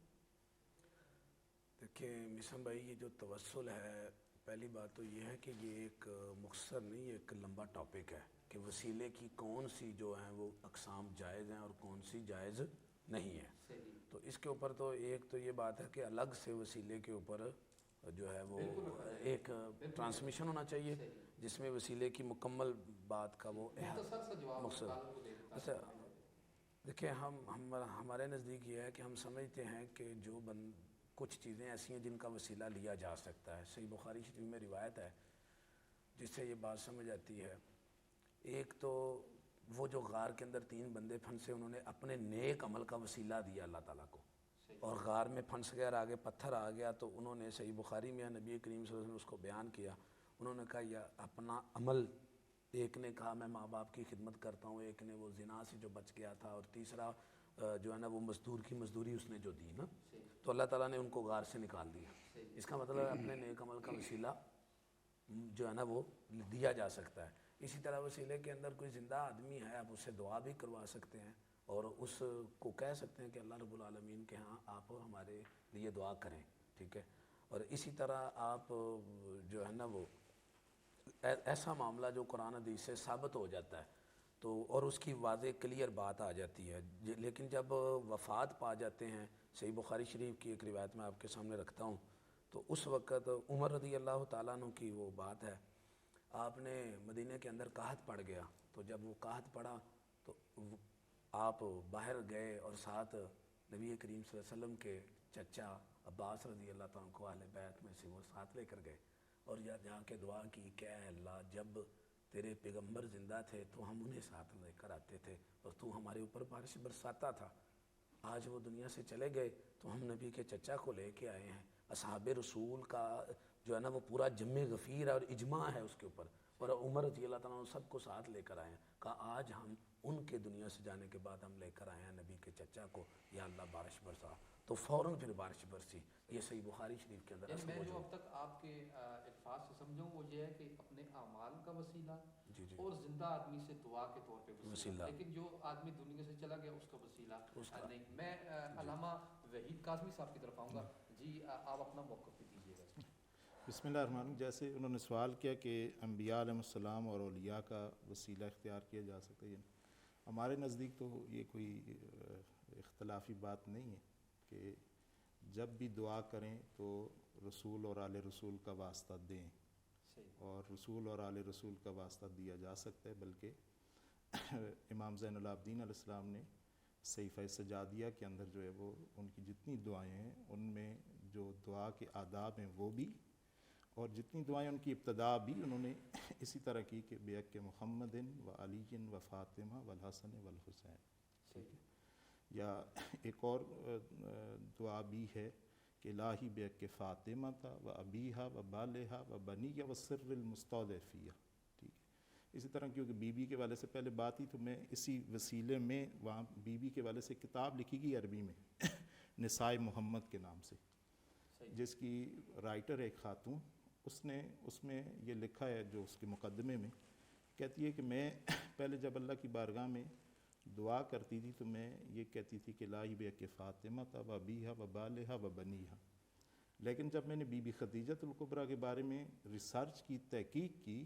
دیکھیں مسلم بھائی، یہ جو توسل ہے، پہلی بات تو یہ ہے کہ یہ ایک مختصر نہیں، یہ ایک لمبا ٹاپک ہے کہ وسیلے کی کون سی جو ہیں وہ اقسام جائز ہیں اور کون سی جائز نہیں ہے۔ تو اس کے اوپر تو ایک تو یہ بات ہے کہ الگ سے وسیلے کے اوپر جو ہے وہ ایک ٹرانسمیشن ہونا چاہیے جس میں وسیلے کی مکمل بات کا وہ مقصد۔ اچھا دیکھیں، ہمارے نزدیک یہ ہے کہ ہم سمجھتے ہیں کہ جو کچھ چیزیں ایسی ہیں جن کا وسیلہ لیا جا سکتا ہے۔ صحیح بخاری شریف میں روایت ہے جس سے یہ بات سمجھ آتی ہے۔ ایک تو وہ جو غار کے اندر 3 بندے پھنسے، انہوں نے اپنے نیک عمل کا وسیلہ دیا اللہ تعالیٰ کو، اور غار میں پھنس گیا اور آگے پتھر آ گیا، تو انہوں نے صحیح بخاری میں نبی کریم صلی اللہ علیہ وسلم نے اس کو بیان کیا، انہوں نے کہا یہ اپنا عمل، ایک نے کہا میں ماں باپ کی خدمت کرتا ہوں، ایک نے وہ زنا سے جو بچ گیا تھا، اور تیسرا جو ہے نا وہ مزدور کی مزدوری اس نے جو دی نا، تو اللہ تعالیٰ نے ان کو غار سے نکال دیا۔ اس کا مطلب ہے اپنے نیک عمل کا وسیلہ جو ہے نا وہ دیا جا سکتا ہے۔ اسی طرح وسیلے کے اندر کوئی زندہ آدمی ہے، آپ اس سے دعا بھی کروا سکتے ہیں اور اس کو کہہ سکتے ہیں کہ اللہ رب العالمین کے ہاں آپ ہمارے لیے دعا کریں، ٹھیک ہے۔ اور اسی طرح آپ جو ہے نا وہ ایسا معاملہ جو قرآن حدیث سے ثابت ہو جاتا ہے تو اور اس کی واضح کلیئر بات آ جاتی ہے، لیکن جب وفات پا جاتے ہیں، صحیح بخاری شریف کی ایک روایت میں آپ کے سامنے رکھتا ہوں، تو اس وقت عمر رضی اللہ تعالیٰ عنہ کی وہ بات ہے، آپ نے مدینہ کے اندر قحط پڑ گیا، تو جب وہ قحط پڑا تو آپ باہر گئے اور ساتھ نبی کریم صلی اللہ علیہ وسلم کے چچا عباس رضی اللہ تعالیٰ عنہ کو اہل بیت میں سے وہ ساتھ لے کر گئے، اور جا کے دعا کی کہ اے اللہ جب تیرے پیغمبر زندہ تھے تو ہم انہیں ساتھ لے کر آتے تھے اور تو ہمارے اوپر بارش برساتا تھا، آج وہ دنیا سے چلے گئے تو ہم نبی کے چچا کو لے کے آئے ہیں، اصحاب رسول کا جو ہے نا وہ پورا جم غفیر ہے اور اجماع ہے اس کے اوپر، اور عمر رضی اللہ تعالیٰ عنہ سب کو ساتھ لے کر آئے ہیں، کہا آج ہم ان کے دنیا سے جانے کے بعد ہم لے کر آئے ہیں نبی کے چچا کو، یا اللہ بارش برسا، تو فوراً پھر بارش برسی۔ یہ صحیح بخاری شریف کے اندر
میں جو اب تک آپ کے الفاظ سے سمجھوں وہ یہ ہے کہ اپنے اعمال کا وسیلہ اور زندہ آدمی سے دعا کے طور پہ وسیلہ، لیکن جو آدمی دنیا سے چلا گیا اس کا وسیلہ نہیں۔ میں علامہ وحید کاظمی صاحب کی طرف آؤں گا، جی آپ اپنا موقف بھی دیجیے گا۔
بسم اللہ الرحمن الرحیم۔ جیسے انہوں نے سوال کیا کہ انبیاء علیہ السلام اور اولیاء کا وسیلہ اختیار کیا جا سکتا ہے، ہمارے نزدیک تو یہ کوئی اختلافی بات نہیں ہے کہ جب بھی دعا کریں تو رسول اور آل رسول کا واسطہ دیں، اور رسول اور آل رسول کا واسطہ دیا جا سکتا ہے، بلکہ امام زین العابدین علیہ السلام نے صحیفہ سجادیہ کے اندر جو ہے وہ ان کی جتنی دعائیں ہیں ان میں جو دعا کے آداب ہیں وہ بھی، اور جتنی دعائیں ان کی ابتدا بھی انہوں نے اسی طرح کی کہ بیک محمد و علی و فاطمہ والحسن والحسین، ٹھیک ہے۔ یا ایک اور دعا بھی ہے کہ الہی بیک فاطمہ تھا و ابیہا و بالہا و بنیہ و سر المستودعفیہ، ٹھیک ہے۔ اسی طرح کیونکہ بی بی کے والے سے پہلے بات ہی، تو میں اسی وسیلے میں وہاں بی بی کے والے سے کتاب لکھی گئی عربی میں نساء محمد کے نام سے، جس کی رائٹر ایک خاتون، اس میں یہ لکھا ہے جو اس کے مقدمے میں کہتی ہے کہ میں پہلے جب اللہ کی بارگاہ میں دعا کرتی تھی تو میں یہ کہتی تھی کہ الہی بیک فاطمہ تھا و ابیہا و بالہا و بنیہا، لیکن جب میں نے بی بی خدیجۃ الکبریٰ کے بارے میں ریسرچ کی، تحقیق کی،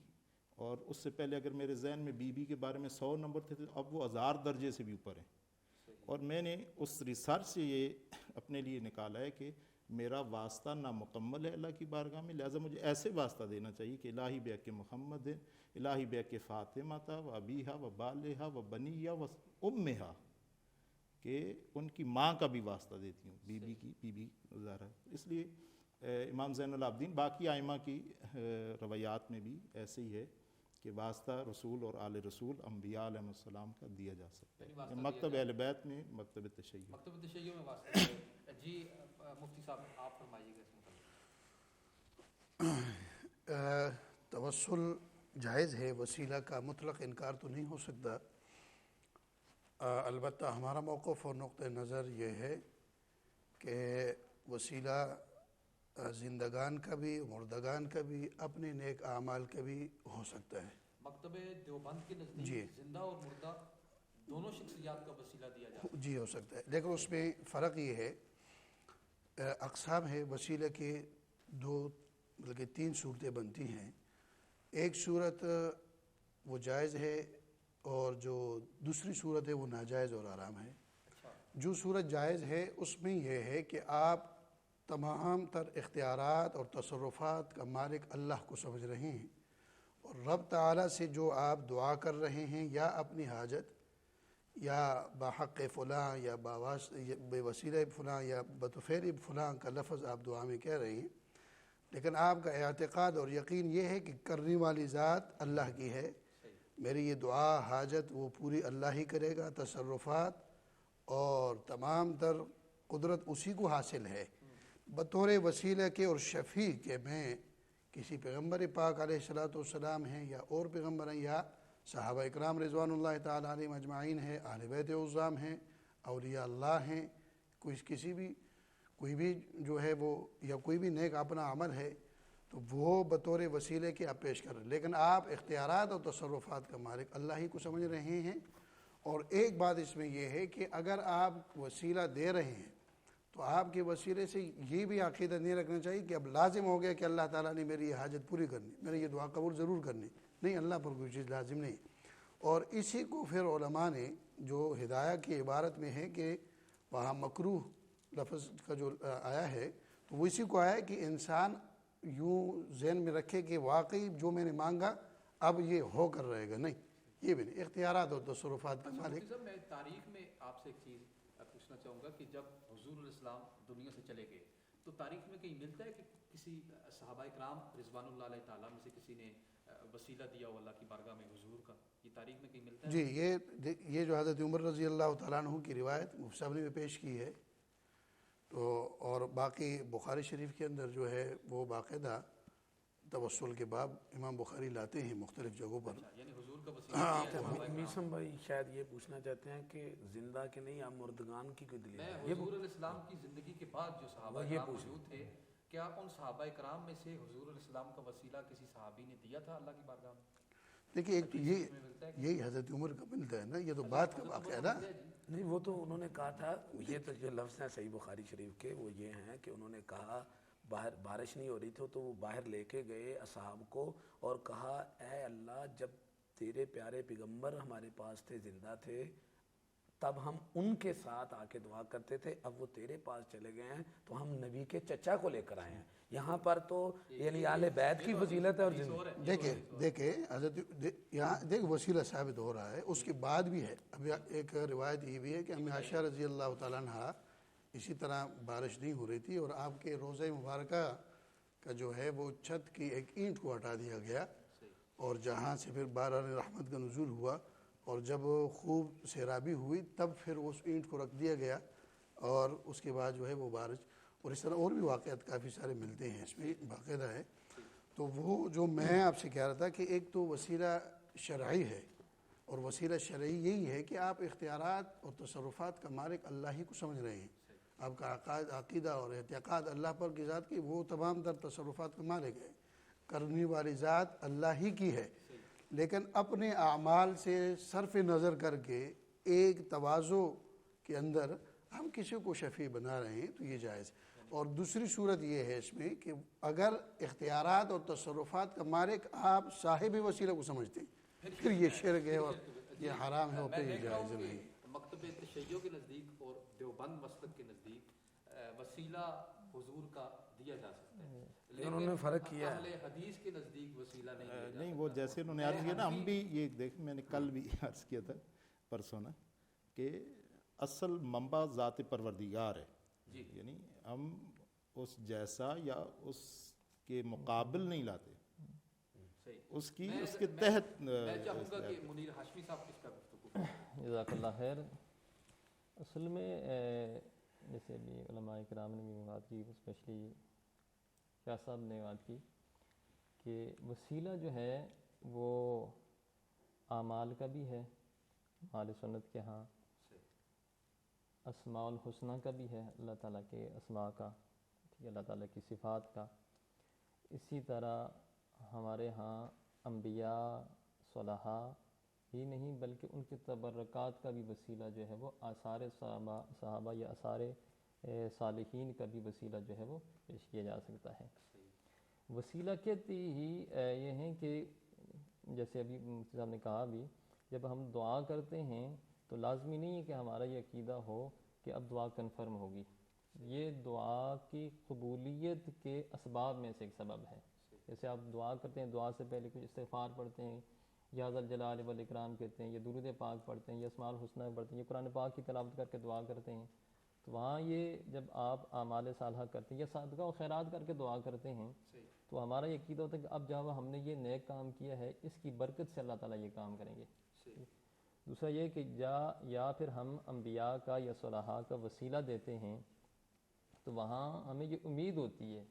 اور اس سے پہلے اگر میرے ذہن میں بی بی کے بارے میں 100 نمبر تھے تو اب وہ 1000 درجے سے بھی اوپر ہیں، اور میں نے اس ریسرچ سے یہ اپنے لیے نکالا ہے کہ میرا واسطہ نامکمل ہے اللہ کی بارگاہ میں، لہٰذا مجھے ایسے واسطہ دینا چاہیے کہ الہی بیک محمد، الہی بیک فاطمہ تھا و ابیہا و بالہا و بنیہ و امہا، کہ ان کی ماں کا بھی واسطہ دیتی ہوں، بی بی زہرا۔ اس لیے امام زین العابدین، باقی ائمہ کی روایات میں بھی ایسے ہی ہے کہ واسطہ رسول اور آل رسول انبیاء علیہ السلام کا دیا جا سکتا ہے، مکتب اہل بیت میں مکتب تشیع
میں واسطہ۔ جی مفتی صاحب آپ فرمائیے گا اس متعلق۔
توسل جائز ہے، وسیلہ کا مطلق انکار تو نہیں ہو سکتا، البتہ ہمارا موقف اور نقطہ نظر یہ ہے کہ وسیلہ زندگان کا بھی مردگان کا بھی اپنے نیک اعمال کا بھی ہو سکتا ہے۔
مکتب دیوبند کے نزدیک زندہ اور مردہ دونوں شخصیات کا وسیلہ دیا جاتا ہے،
جی ہو سکتا ہے، لیکن اس میں فرق یہ ہے، اقسام ہے وسیلہ کے، دو بلکہ 3 صورتیں بنتی ہیں۔ ایک صورت وہ جائز ہے اور جو دوسری صورت ہے وہ ناجائز اور حرام ہے۔ جو صورت جائز ہے اس میں یہ ہے کہ آپ تمام تر اختیارات اور تصرفات کا مالک اللہ کو سمجھ رہے ہیں، اور رب تعالیٰ سے جو آپ دعا کر رہے ہیں یا اپنی حاجت یا بحق فلاں یا بے وسیلہ فلاں یا بطفیل فلاں کا لفظ آپ دعا میں کہہ رہے ہیں، لیکن آپ کا اعتقاد اور یقین یہ ہے کہ کرنے والی ذات اللہ کی ہے، میری یہ دعا حاجت وہ پوری اللہ ہی کرے گا، تصرفات اور تمام تر قدرت اسی کو حاصل ہے، بطور وسیلہ کے اور شفیع کے میں کسی پیغمبر پاک علیہ السلام ہیں یا اور پیغمبر ہیں یا صحابہ اکرام رضوان اللہ تعالیٰ علیہم اجمعین ہیں، اہل بیت عظام ہیں، اولیاء اللہ ہیں، کوئی بھی جو ہے وہ یا کوئی بھی نیک اپنا عمل ہے تو وہ بطور وسیلے کے آپ پیش کر رہے ہیں، لیکن آپ اختیارات اور تصرفات کا مالک اللہ ہی کو سمجھ رہے ہیں۔ اور ایک بات اس میں یہ ہے کہ اگر آپ وسیلہ دے رہے ہیں تو آپ کے وسیلے سے یہ بھی عقیدہ نہیں رکھنا چاہیے کہ اب لازم ہو گیا کہ اللہ تعالیٰ نے میری یہ حاجت پوری کرنی، میری یہ دعا قبول ضرور کرنی، نہیں، اللہ پر کوئی چیز لازم نہیں۔ اور اسی کو پھر علماء نے جو ہدایہ کی عبارت میں ہے کہ وہاں مکروہ لفظ کا جو آیا ہے تو وہ اسی کو آیا ہے کہ انسان یوں ذہن میں رکھے کہ واقعی جو میں نے مانگا اب یہ ہو کر رہے گا، نہیں، یہ بھی نہیں، اختیارات اور تصرفات کا مالک۔
میں تاریخ میں آپ سے ایک چیز پوچھنا چاہوں گا کہ جب حضور علیہ السلام دنیا سے چلے گئے تو تاریخ میں کہیں ملتا ہے کہ کسی صحابہ اکرام رضوان اللہ علیہ تعالیٰ میں سے کسی نے وسیلہ دیا ہو اللہ کی بارگاہ میں حضور کا، یہ تاریخ میں کہیں ملتا ہے؟
جی، یہ جو حضرت عمر رضی اللہ تعالیٰ عنہ کی روایت مفتی صاحب نے پیش کی ہے، تو اور باقی بخاری شریف کے اندر جو ہے وہ باقاعدہ توسل کے باب امام بخاری لاتے ہیں مختلف جگہوں پر.
یعنی حضور کا وسیلہ
میسم بھائی شاید یہ پوچھنا چاہتے ہیں کہ زندہ کے نہیں آپ مردگان کی کوئی دلیل ہے؟
حضور علیہ السلام کی زندگی کے بعد جو صحابہ کرام موجود تھے، کیا ان صحابہ کرام میں سے حضور علیہ السلام کا وسیلہ کسی صحابی نے دیا تھا اللہ کی بارگاہ میں؟
دیکھیے ایک تو یہی حضرت عمر کا ملتا ہے نا، یہ تو بات کا واقعہ ہے نا. نہیں وہ تو انہوں نے کہا تھا، یہ تو جو لفظ ہیں صحیح بخاری شریف کے وہ یہ ہیں کہ انہوں نے کہا باہر بارش نہیں ہو رہی تھی تو وہ باہر لے کے گئے اصحاب کو اور کہا اے اللہ جب تیرے پیارے پیغمبر ہمارے پاس تھے، زندہ تھے، تب ہم ان کے ساتھ آ کے دعا کرتے تھے، اب وہ تیرے پاس چلے گئے ہیں تو ہم نبی کے چچا کو لے کر آئے ہیں. یہاں پر تو یعنی اہل بیت کی فضیلت ہے. اور دیکھیں حضرت یہاں دیکھ وسیلہ ثابت ہو رہا ہے، اس کے بعد بھی ہے. اب ایک روایت یہ بھی ہے کہ عائشہ رضی اللہ تعالیٰ عنہ اسی طرح بارش نہیں ہو رہی تھی اور آپ کے روضہ مبارکہ کا جو ہے وہ چھت کی ایک اینٹ کو ہٹا دیا گیا اور جہاں سے پھر باران رحمت کا نزول ہوا اور جب خوب سیرابی ہوئی تب پھر اس اینٹ کو رکھ دیا گیا اور اس کے بعد جو ہے وہ بارش. اور اس طرح اور بھی واقعات کافی سارے ملتے ہیں اس میں باقاعدہ ہے. تو وہ جو میں آپ سے کہہ رہا تھا کہ ایک تو وسیلہ شرعی ہے اور وسیلہ شرعی یہی ہے کہ آپ اختیارات اور تصرفات کا مالک اللہ ہی کو سمجھ رہے ہیں. آپ کا عقیدہ اور اعتقاد اللہ پر کی ذات کی، وہ تمام تر تصرفات کا مالک ہے، کرنے والی ذات اللہ ہی کی ہے. لیکن اپنے اعمال سے صرف نظر کر کے ایک تواضع کے اندر ہم کسی کو شفیع بنا رہے ہیں تو یہ جائز. اور دوسری صورت یہ ہے اس میں کہ اگر اختیارات اور تصرفات کا مالک آپ صاحب وسیلہ کو سمجھتے ہیں پھر یہ شرک ہے اور یہ حرام ہے اور پھر یہ جائز نہیں.
مکتب تشیع کے نزدیک اور دیوبند مسلک کے نزدیک وسیلہ حضور کا دیا جا سکتا ہے، لیکن
انہوں نے فرق کیا ہے.
اہل حدیث کے نزدیک وسیلہ نہیں دیا جا
نہیں وہ جیسے انہوں نے عرض کیا نا، ہم بھی یہ دیکھ، میں نے کل بھی عرض کیا تھا پرسوں نا کہ اصل منبع ذات پروردگار ہے. یعنی ہم اس جیسا یا اس کے مقابل نہیں لاتے، اس کی اس کے تحت.
میں چاہوں گا کہ منیر ہاشمی صاحب اس کا گفتگو.
جزاک اللہ خیر. اصل میں جیسے ابھی علماء کرام نے بھی بات کی، اسپیشلی شاہ صاحب نے بات کی کہ وسیلہ جو ہے وہ اعمال کا بھی ہے، اعمال سنت کے ہاں اسماء الحسنہ کا بھی ہے، اللہ تعالیٰ کے اسماء کا، ٹھیک ہے، اللہ تعالیٰ کی صفات کا. اسی طرح ہمارے ہاں انبیاء صلحاء ہی نہیں بلکہ ان کے تبرکات کا بھی وسیلہ جو ہے وہ آثار صحابہ یا آثار صالحین کا بھی وسیلہ جو ہے وہ پیش کیا جا سکتا ہے. وسیلہ کہتی ہی یہ ہیں کہ جیسے ابھی مفتی صاحب نے کہا بھی، جب ہم دعا کرتے ہیں تو لازمی نہیں ہے کہ ہمارا یہ عقیدہ ہو کہ اب دعا کنفرم ہوگی. یہ دعا کی قبولیت کے اسباب میں سے ایک سبب ہے. جیسے آپ دعا کرتے ہیں، دعا سے پہلے کچھ استغفار پڑھتے ہیں، یا ذا الجلال والاکرام کہتے ہیں، یا درود پاک پڑھتے ہیں، یا اسماء الحسنہ پڑھتے ہیں، یا قرآن پاک کی تلاوت کر کے دعا کرتے ہیں. تو وہاں یہ جب آپ اعمال صالحہ کرتے ہیں یا صدقہ و خیرات کر کے دعا کرتے ہیں تو ہمارا یہ عقیدہ ہوتا ہے کہ اب جب ہم نے یہ نیک کام کیا ہے اس کی برکت سے اللہ تعالیٰ یہ کام کریں گے. دوسرا یہ کہ یا پھر ہم انبیاء کا یا صلحاء کا وسیلہ دیتے ہیں تو وہاں ہمیں یہ امید ہوتی ہے،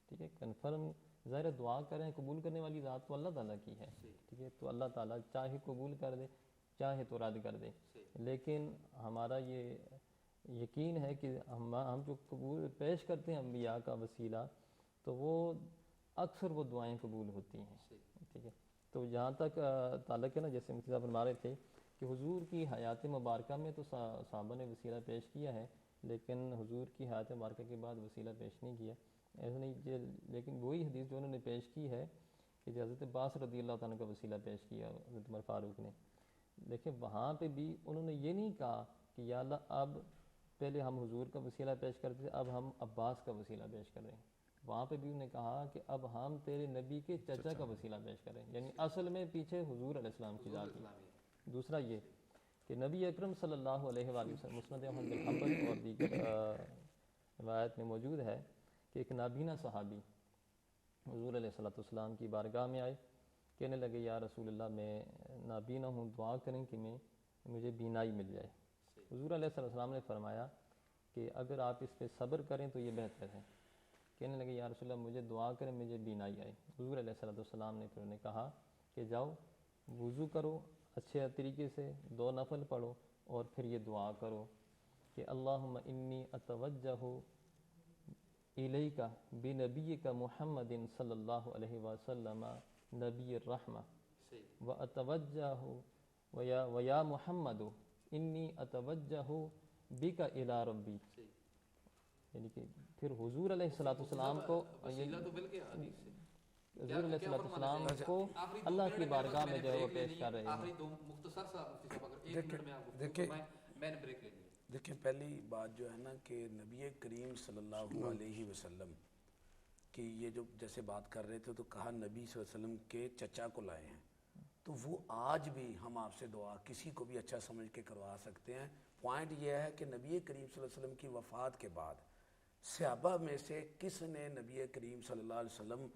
ٹھیک ہے، کنفرم ظاہر دعا کریں، قبول کرنے والی ذات تو اللہ تعالیٰ کی ہے، ٹھیک ہے، تو اللہ تعالیٰ چاہے قبول کر دے چاہے تو رد کر دے. لیکن ہمارا یہ یقین ہے کہ ہم جو قبول پیش کرتے ہیں انبیاء کا وسیلہ تو وہ اکثر وہ دعائیں قبول ہوتی ہیں، ٹھیک ہے. تو جہاں تک تعلق ہے نا، جیسے مفتی صاحب فرما رہے تھے کہ حضور کی حیات مبارکہ میں تو صحابہ نے وسیلہ پیش کیا ہے لیکن حضور کی حیات مبارکہ کے بعد وسیلہ پیش نہیں کیا، ایسا نہیں. لیکن وہی حدیث جو انہوں نے پیش کی ہے کہ حضرت عباس رضی اللہ تعالیٰ کا وسیلہ پیش کیا حضرت عمر فاروق نے، دیکھیں وہاں پہ بھی انہوں نے یہ نہیں کہا کہ یا اللہ اب پہلے ہم حضور کا وسیلہ پیش کرتے تھے اب ہم عباس کا وسیلہ پیش کر رہے ہیں. وہاں پہ بھی انہوں نے کہا کہ اب ہم تیرے نبی کے چچا کا وسیلہ پیش کر رہے ہیں، یعنی اصل میں پیچھے حضور علیہ السلام کی ذات ہے. دوسرا یہ کہ نبی اکرم صلی اللہ علیہ وآلہ وسلم مسند احمد بن حنبل اور دیگر روایت میں موجود ہے کہ ایک نابینا صحابی حضور علیہ السلام کی بارگاہ میں آئے، کہنے لگے یا رسول اللہ میں نابینا ہوں، دعا کریں کہ مجھے بینائی مل جائے. حضور علیہ السلام نے فرمایا کہ اگر آپ اس پہ صبر کریں تو یہ بہتر ہے. کہنے لگے یا رسول اللہ مجھے دعا کریں مجھے بینائی آئے. حضور علیہ السلام نے پھر انہیں کہا کہ جاؤ وضو کرو اچھے طریقے سے 2 نفل پڑھو اور پھر یہ دعا کرو کہ اللہم انی اتوجہ الیک بنبیک محمد صلی اللہ علیہ وسلم نبی الرحمہ و اتوجہ ویا محمد انی اتوجہ بک الی ربی. یعنی کہ پھر حضور علیہ السلام کو حضور علیہ السلام کو اللہ کی بارگاہ میں جو ہے وہ پیش کر رہے ہیں.
دیکھیں پہلی بات جو ہے نا کہ نبی کریم صلی اللہ علیہ وسلم کی یہ جو جیسے بات کر رہے تھے تو کہا نبی صلی اللہ علیہ وسلم کے چچا کو لائے ہیں، تو وہ آج بھی ہم آپ سے دعا کسی کو بھی اچھا سمجھ کے کروا سکتے ہیں. پوائنٹ یہ ہے کہ نبی کریم صلی اللہ علیہ وسلم کی وفات کے بعد صحابہ میں سے کس نے نبی کریم صلی اللہ علیہ وسلم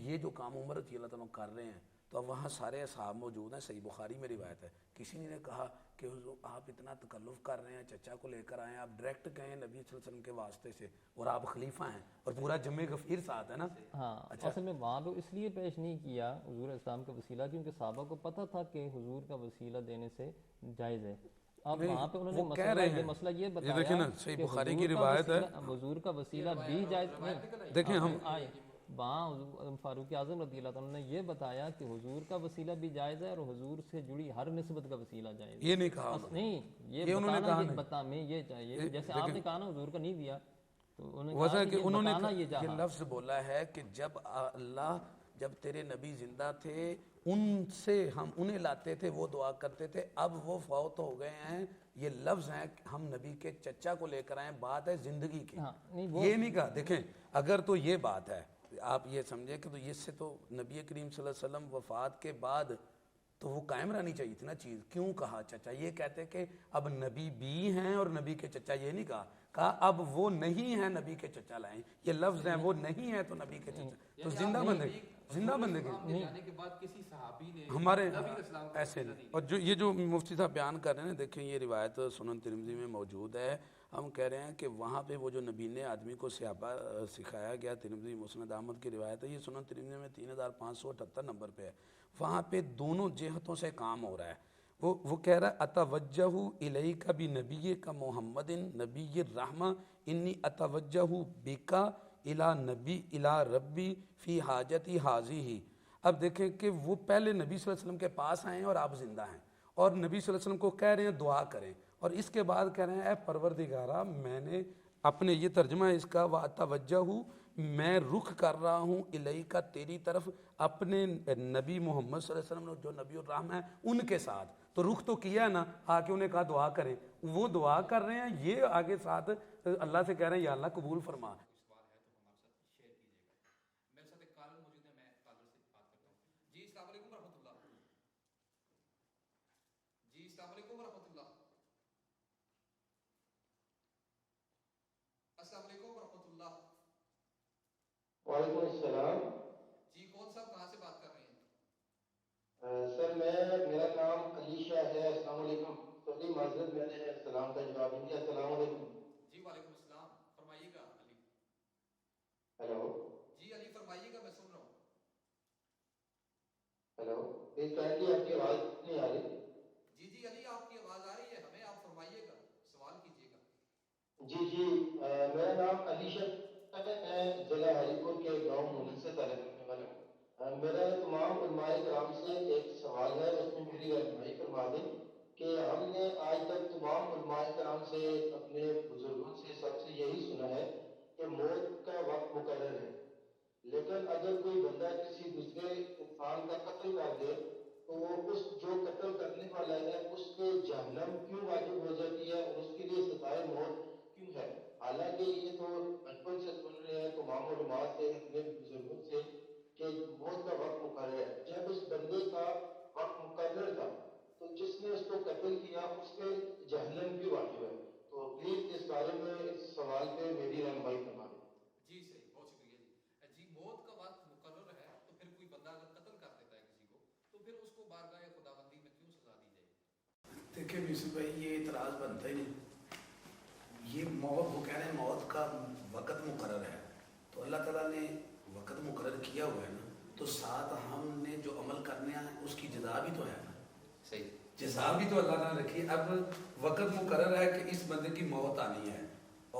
یہ جو کام عمر رضی اللہ تعالیٰ کر رہے ہیں تو اب وہاں سارے اصحاب موجود ہیں، صحیح بخاری میں روایت ہے، کسی نے کہا کہ حضور آپ اتنا تکلف کر رہے ہیں، چچا کو لے کر آئے ہیں، آپ ڈائریکٹ گئے نبی صلی اللہ علیہ وسلم کے واسطے سے اور آپ خلیفہ ہیں اور پورا جمع غفیر ساتھ ہے نا.
ہاں اصل میں وہاں پہ اس لیے پیش نہیں کیا حضور اسلام کا وسیلہ کیونکہ صحابہ کو پتہ تھا کہ حضور کا وسیلہ دینے سے جائز ہے. اب وہاں پہ انہوں نے مسئلہ یہ بتایا کہ
بخاری کی روایت ہے
حضور کا وسیلہ بھی جائز نہیں.
دیکھیں ہم
آئے وہاں فاروق اعظم رضی اللہ عنہ نے یہ بتایا کہ حضور کا وسیلہ بھی جائز ہے اور حضور سے جڑی ہر نسبت کا وسیلہ جائز ہے.
یہ نہیں کہا
نہیں یہ بتانا میں یہ چاہیے جیسے آپ نے کہا نا حضور کا نہیں دیا تو انہوں نے
یہ لفظ بولا ہے کہ جب اللہ جب تیرے نبی زندہ تھے ان سے ہم انہیں لاتے تھے وہ دعا کرتے تھے، اب وہ فوت ہو گئے ہیں، یہ لفظ ہیں ہم نبی کے چچا کو لے کر آئیں، بات ہے زندگی کی. یہ نہیں کہا. دیکھیں اگر تو یہ بات ہے آپ یہ سمجھیں کہ تو اس سے تو نبی کریم صلی اللہ علیہ وسلم وفات کے بعد تو وہ قائم رہنی چاہیے تھی نا چیز. کیوں کہا چچا؟ یہ کہتے کہ اب نبی بھی ہیں اور نبی کے چچا، یہ نہیں کہا اب وہ نہیں ہیں نبی کے چچا لائیں. یہ لفظ ہیں وہ نہیں ہیں تو نبی کے چچا تو زندہ بندے ہمارے ایسے نہیں. اور جو یہ جو مفتی صاحب بیان کر رہے ہیں دیکھیں یہ روایت سنن ترمذی میں موجود ہے. ہم کہہ رہے ہیں کہ وہاں پہ وہ جو نبی نے آدمی کو سکھایا گیا، ترمذی مسند احمد کی روایت ہے، یہ سنن ترمذی میں 3578 نمبر پہ ہے. وہاں پہ دونوں جہتوں سے کام ہو رہا ہے. وہ کہہ رہا ہے اتوجہ الیک بنبیک محمد نبی الرحمہ انی اتوجہ بکا الی ربی فی حاجتی حاضی. اب دیکھیں کہ وہ پہلے نبی صلی اللہ علیہ وسلم کے پاس آئے ہیں اور آپ زندہ ہیں اور نبی صلی اللہ علیہ وسلم کو کہہ رہے ہیں دعا کریں، اور اس کے بعد کہہ رہے ہیں اے پروردگارہ میں نے اپنے یہ ترجمہ ہے اس کا وَأَتَوَجَّهُ میں رخ کر رہا ہوں الیکا تیری طرف اپنے نبی محمد صلی اللہ علیہ وسلم جو نبی الرحمہ ہیں ان کے ساتھ. تو رخ تو کیا ہے نا، آ کے انہیں کہا دعا کریں، وہ دعا کر رہے ہیں، یہ آگے ساتھ اللہ سے کہہ رہے ہیں یا اللہ قبول فرما.
وعلیکم السلام.
جی کون صاحب کہاں سے بات کر رہے ہیں؟
سر میرا نام علی شاہ ہے. السلام علیکم. پہلی معذرت میں نے السلام کا جواب نہیں دیا. السلام علیکم.
جی وعلیکم السلام، فرمائیے گا علی.
ہیلو.
جی علی فرمائیے گا، میں سن رہا ہوں.
ہیلو. ایک کائنڈلی آپ کی آواز نہیں آ رہی.
جی علی آپ کی آواز آ رہی ہے ہمیں، آپ فرمائیے گا، سوال کیجیے گا.
جی میرا نام علی شاہ ہے، میں ضلع ہری پور کے گاؤں مولن سے تعلق رکھنے والا ہوں. میرا تمام علماء کرام سے ایک سوال ہے، اس میں میری رہنمائی فرما دیں کہ ہم نے آج تک تمام علماء کرام سے اپنے بزرگوں سے سب سے یہی سنا ہے کہ موت کا وقت مقرر ہے، لیکن اگر کوئی بندہ کسی دوسرے انسان کا قتل کر دے تو اس جو قتل کرنے والا ہے اس کے جہنم کیوں واجب ہو جاتی ہے اور اس کے لیے سزائے موت کیوں ہے؟ حالانکہ یہ تو بچپن سے سن رہے ہیں تمام علماء سے اپنے بزرگوں سے کہ موت کا وقت مقرر ہے. جب اس بندے کا وقت مقرر تھا تو جس نے اس کو قتل کیا اس کے جہنم کیوں واجب ہے؟ تو پلیز اس بارے میں اس سوال پہ میری رہنمائی فرما دیں.
جی صحیح، بہت شکریہ جی. جی موت کا وقت مقرر ہے تو پھر کوئی بندہ اگر قتل کر دیتا ہے کسی کو تو پھر اس کو بارگاہ خداوندی میں کیوں سزا دی جائے؟
دیکھیں یوسف بھائی یہ اعتراض بنتا ہی نہیں. یہ موت، وہ کہہ رہے ہیں موت کا وقت مقرر ہے، تو اللہ تعالیٰ نے وقت مقرر کیا ہوا ہے نا، تو ساتھ ہم نے جو عمل کرنے ہیں اس کی جزا بھی تو ہے نا،
صحیح،
جزا بھی تو اللہ تعالیٰ نے رکھی ہے۔ اب وقت مقرر ہے کہ اس بندے کی موت آنی ہے،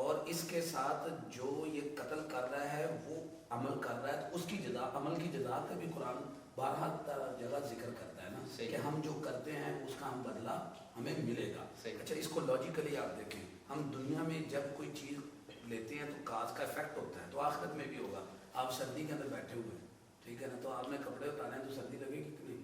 اور اس کے ساتھ جو یہ قتل کر رہا ہے وہ عمل کر رہا ہے، تو اس کی جزا، عمل کی جزا کا بھی قرآن بارہا جگہ ذکر کرتا ہے نا کہ ہم جو کرتے ہیں اس کا ہم بدلہ ہمیں ملے گا۔ اچھا اس کو لاجیکلی آپ دیکھیں، ہم دنیا میں جب کوئی چیز لیتے ہیں تو کاز کا افیکٹ ہوتا ہے، تو آخرت میں بھی ہوگا۔ آپ سردی کے اندر بیٹھے ہوئے ہیں، ٹھیک ہے نا، تو آپ نے کپڑے اتارے ہیں تو سردی لگے گی کہ نہیں؟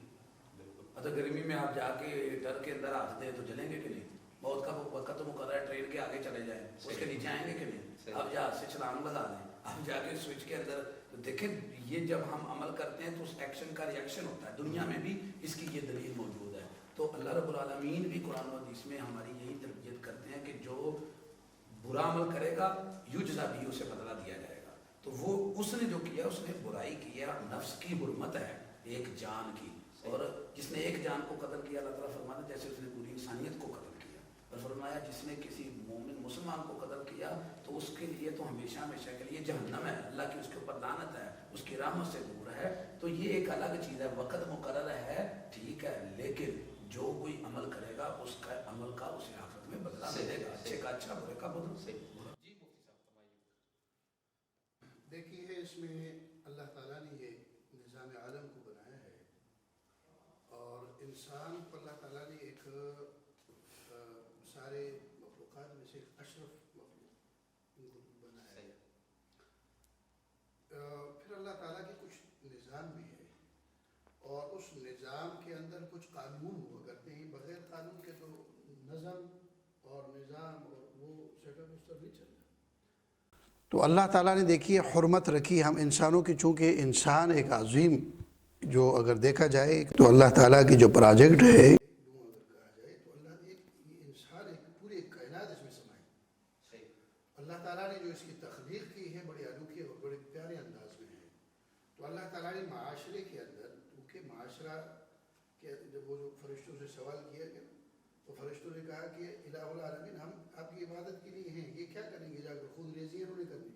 تو گرمی میں آپ جا کے ڈر کے اندر ہاتھ دیں تو جلیں گے کہ نہیں؟ موت کا وقت تو مقرر ہے، ٹرین کے آگے چلے جائیں، اس کے نیچے آئیں گے کہ نہیں؟ آپ جہاز سے چھلانگ لگا دیں، آپ جا کے سوئچ کے اندر دیکھیں، یہ جب ہم عمل کرتے ہیں تو اس ایکشن کا ریئیکشن ہوتا ہے، دنیا میں بھی اس کی یہ دلیل موجود ہے۔ تو اللہ رب العالمین بھی قرآن و حدیث میں ہماری یہی تربیت کرتے ہیں کہ جو برا عمل کرے گا یجزا بھی، اسے بدلہ دیا جائے گا۔ تو وہ اس نے جو کیا، اس نے برائی کی ہے، نفس کی حرمت ہے ایک جان کی، اور جس نے ایک جان کو قتل کیا، اللہ تعالیٰ فرماتا ہے جیسے اس نے پوری انسانیت کو قتل کیا، اور فرمایا جس نے کسی مومن مسلمان کو قتل کیا تو اس کے لیے تو ہمیشہ ہمیشہ کے لیے جہنم ہے، اللہ کی اس کے اوپر لعنت ہے، اس کی رحمت سے دور ہے۔ تو یہ ایک الگ چیز ہے، وقت مقرر ہے، ٹھیک ہے، لیکن جو کوئی عمل کرے گا اس کا عمل کا اسے آخرت میں بدلہ ملے گا، اچھے کا اچھا، برے کا برا۔
جی مفتی صاحب فرمائیے۔
دیکھیے اس میں اللہ تعالیٰ نے یہ نظام عالم کو بنایا ہے، اور انسان کو اللہ تعالیٰ نے ایک سارے مخلوقات میں سے ایک اشرف مخلوق ان کو بنایا ہے۔ پھر اللہ تعالیٰ کے کچھ نظام بھی ہے، اور اس نظام کے اندر کچھ قانون ہوا کرتے ہیں، بغیر قانون کے تو نظم اور نظام اور وہ سیٹ اپ اس طرح نہیں چلتا۔ تو اللہ تعالیٰ نے دیکھیے حرمت رکھی ہم انسانوں کی، چونکہ انسان ایک عظیم، جو اگر دیکھا جائے تو اللہ تعالیٰ کی جو پروجیکٹ ہے، اگر کہا جائے تو اللہ نے یہ انسان ایک پوری کائنات اس میں سمائی۔ اللہ تعالیٰ نے جو اس کی تخلیق کی ہے بڑے انوکھے اور بڑے پیارے انداز میں ہے۔ تو اللہ تعالیٰ نے معاشرے کے اندر، کیونکہ معاشرہ کے جب وہ جو فرشتوں سے سوال کیا گیا تو فرشتوں نے کہا کہ الہ العالمین ہم آپ کی عبادت کے لیے ہیں، یہ کیا کریں گے جا کر؟ خود ریزی انہوں نے کرنی،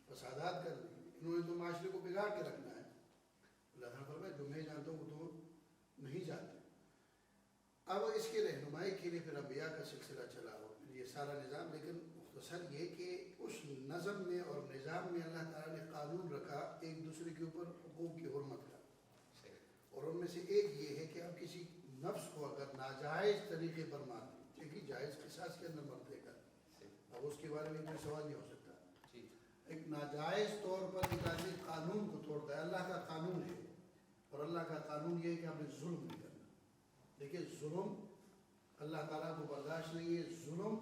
فسادات کرنے، انہوں نے تو معاشرے کو بگاڑ کے رکھنا ہے۔ اللہ تعالیٰ فرمایا جو میں جانتا ہوں وہ تو نہیں جانتے۔ اب اس کے رہنمائی کے لیے پھر انبیاء کا سلسلہ چلا اور یہ سارا نظام، لیکن مختصر یہ کہ اس نظم میں اور نظام میں اللہ تعالیٰ نے قانون رکھا ایک دوسرے کے اوپر حقوق کی حرمت کا، اور ان میں سے ایک یہ ہے کہ اب کسی نفس کو اگر ناجائز طریقے پر مار دیں، کیونکہ جائز قصاص کے اندر مرتے گا، اب اس کے بارے میں کوئی سوال نہیں ہو سکتا۔ ایک ناجائز طور پر ایک آدمی قانون کو توڑتا ہے، اللہ کا قانون ہے، اور اللہ کا قانون یہ ہے کہ آپ نے ظلم نہیں کرنا۔ دیکھیے ظلم اللہ تعالیٰ کو برداشت نہیں ہے، ظلم،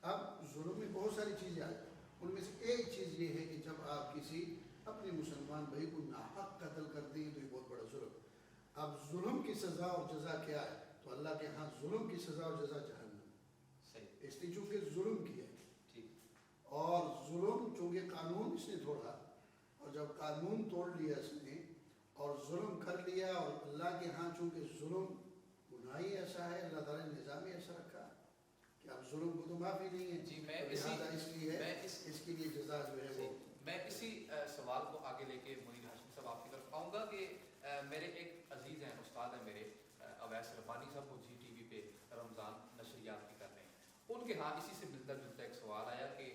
اب ظلم میں بہت ساری چیزیں آئی، ان میں سے ایک چیز یہ ہے کہ جب آپ کسی اپنے مسلمان بھائی کو ناحق قتل کرتے ہیں تو یہ بہت بڑا ظلم۔ اب ظلم کی سزا اور جزا کیا ہے؟ تو اللہ کے ہاں ظلم کی سزا اور جزا جہنم، اس نے چونکہ ظلم کیا ہے، اور ظلم چونکہ قانون اس نے توڑا، اور جب قانون توڑ لیا اس نے اور ظلم کر لیا، اور اللہ کے ہاں چونکہ ظلم گناہ ہی ایسا ہے، اللہ تعالیٰ نے نظام ہی ایسا رکھا کہ اب ظلم کو تو معافی نہیں ہے،
جی میں
اس کے لیے جزا جو ہے وہ۔
میں اسی سوال کو آگے لے کے منیر ہاشمی صاحب آپ کی طرف آؤں گا کہ میرے ایک عزیز ہیں، استاد ہیں میرے، اویس ربانی صاحب، وہ جی ٹی وی پہ رمضان نشریات کی کر رہے ہیں، ان کے ہاں اسی سے ملتا جلتا ایک سوال آیا کہ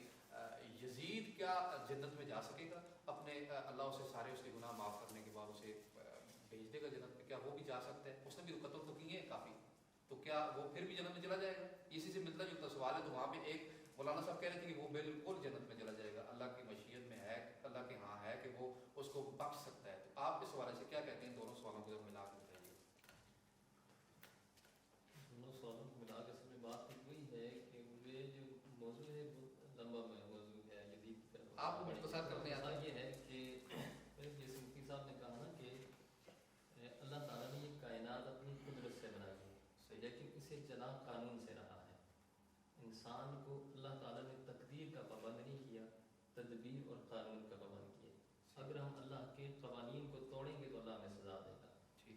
یزید کیا جنت میں جا سکے گا؟ اپنے اللہ اسے سارے اس کے گناہ معاف کرنے کے بعد اسے بھیج دے گا جنت میں، کیا وہ بھی جا سکتا ہے؟ اس نے بھی قتل تو کیے ہیں کافی، تو کیا وہ پھر بھی جنت میں چلا جائے گا؟ اسی سے ملتا جلتا سوال ہے۔ تو وہاں پہ ایک مولانا صاحب کہہ رہے تھے کہ وہ بالکل جنت میں چلا جائے گا، اللہ کی مشیت میں ہے، اللہ کے ہاں ہے کہ وہ اس کو بخش سکتا ہے۔ تو آپ اس حوالے سے کیا کہتے ہیں؟ دونوں سوالوں کو جب ملا کے بتائیے۔
دونوں سوالوں کو ملا کے اصل میں بات وہی ہے کہ یہ جو موضوع ہے بہت لمبا موضوع ہے، جدید
آپ کو مختصر کرنے آتا
یہ ہے کہ جیسے مفتی صاحب نے کہا نا کہ اللہ تعالیٰ نے یہ کائنات اپنی قدرت سے بنائی ہے، لیکن اسے چلا قانون سے رہا ہے۔ انسان کو اللہ تعالیٰ نے تقدیر کا پابند نہیں کیا، تدبیر اور قانون کا پابند کیا۔ اگر ہم اللہ کے قوانین کو توڑیں گے تو اللہ ہمیں سزا دے گا۔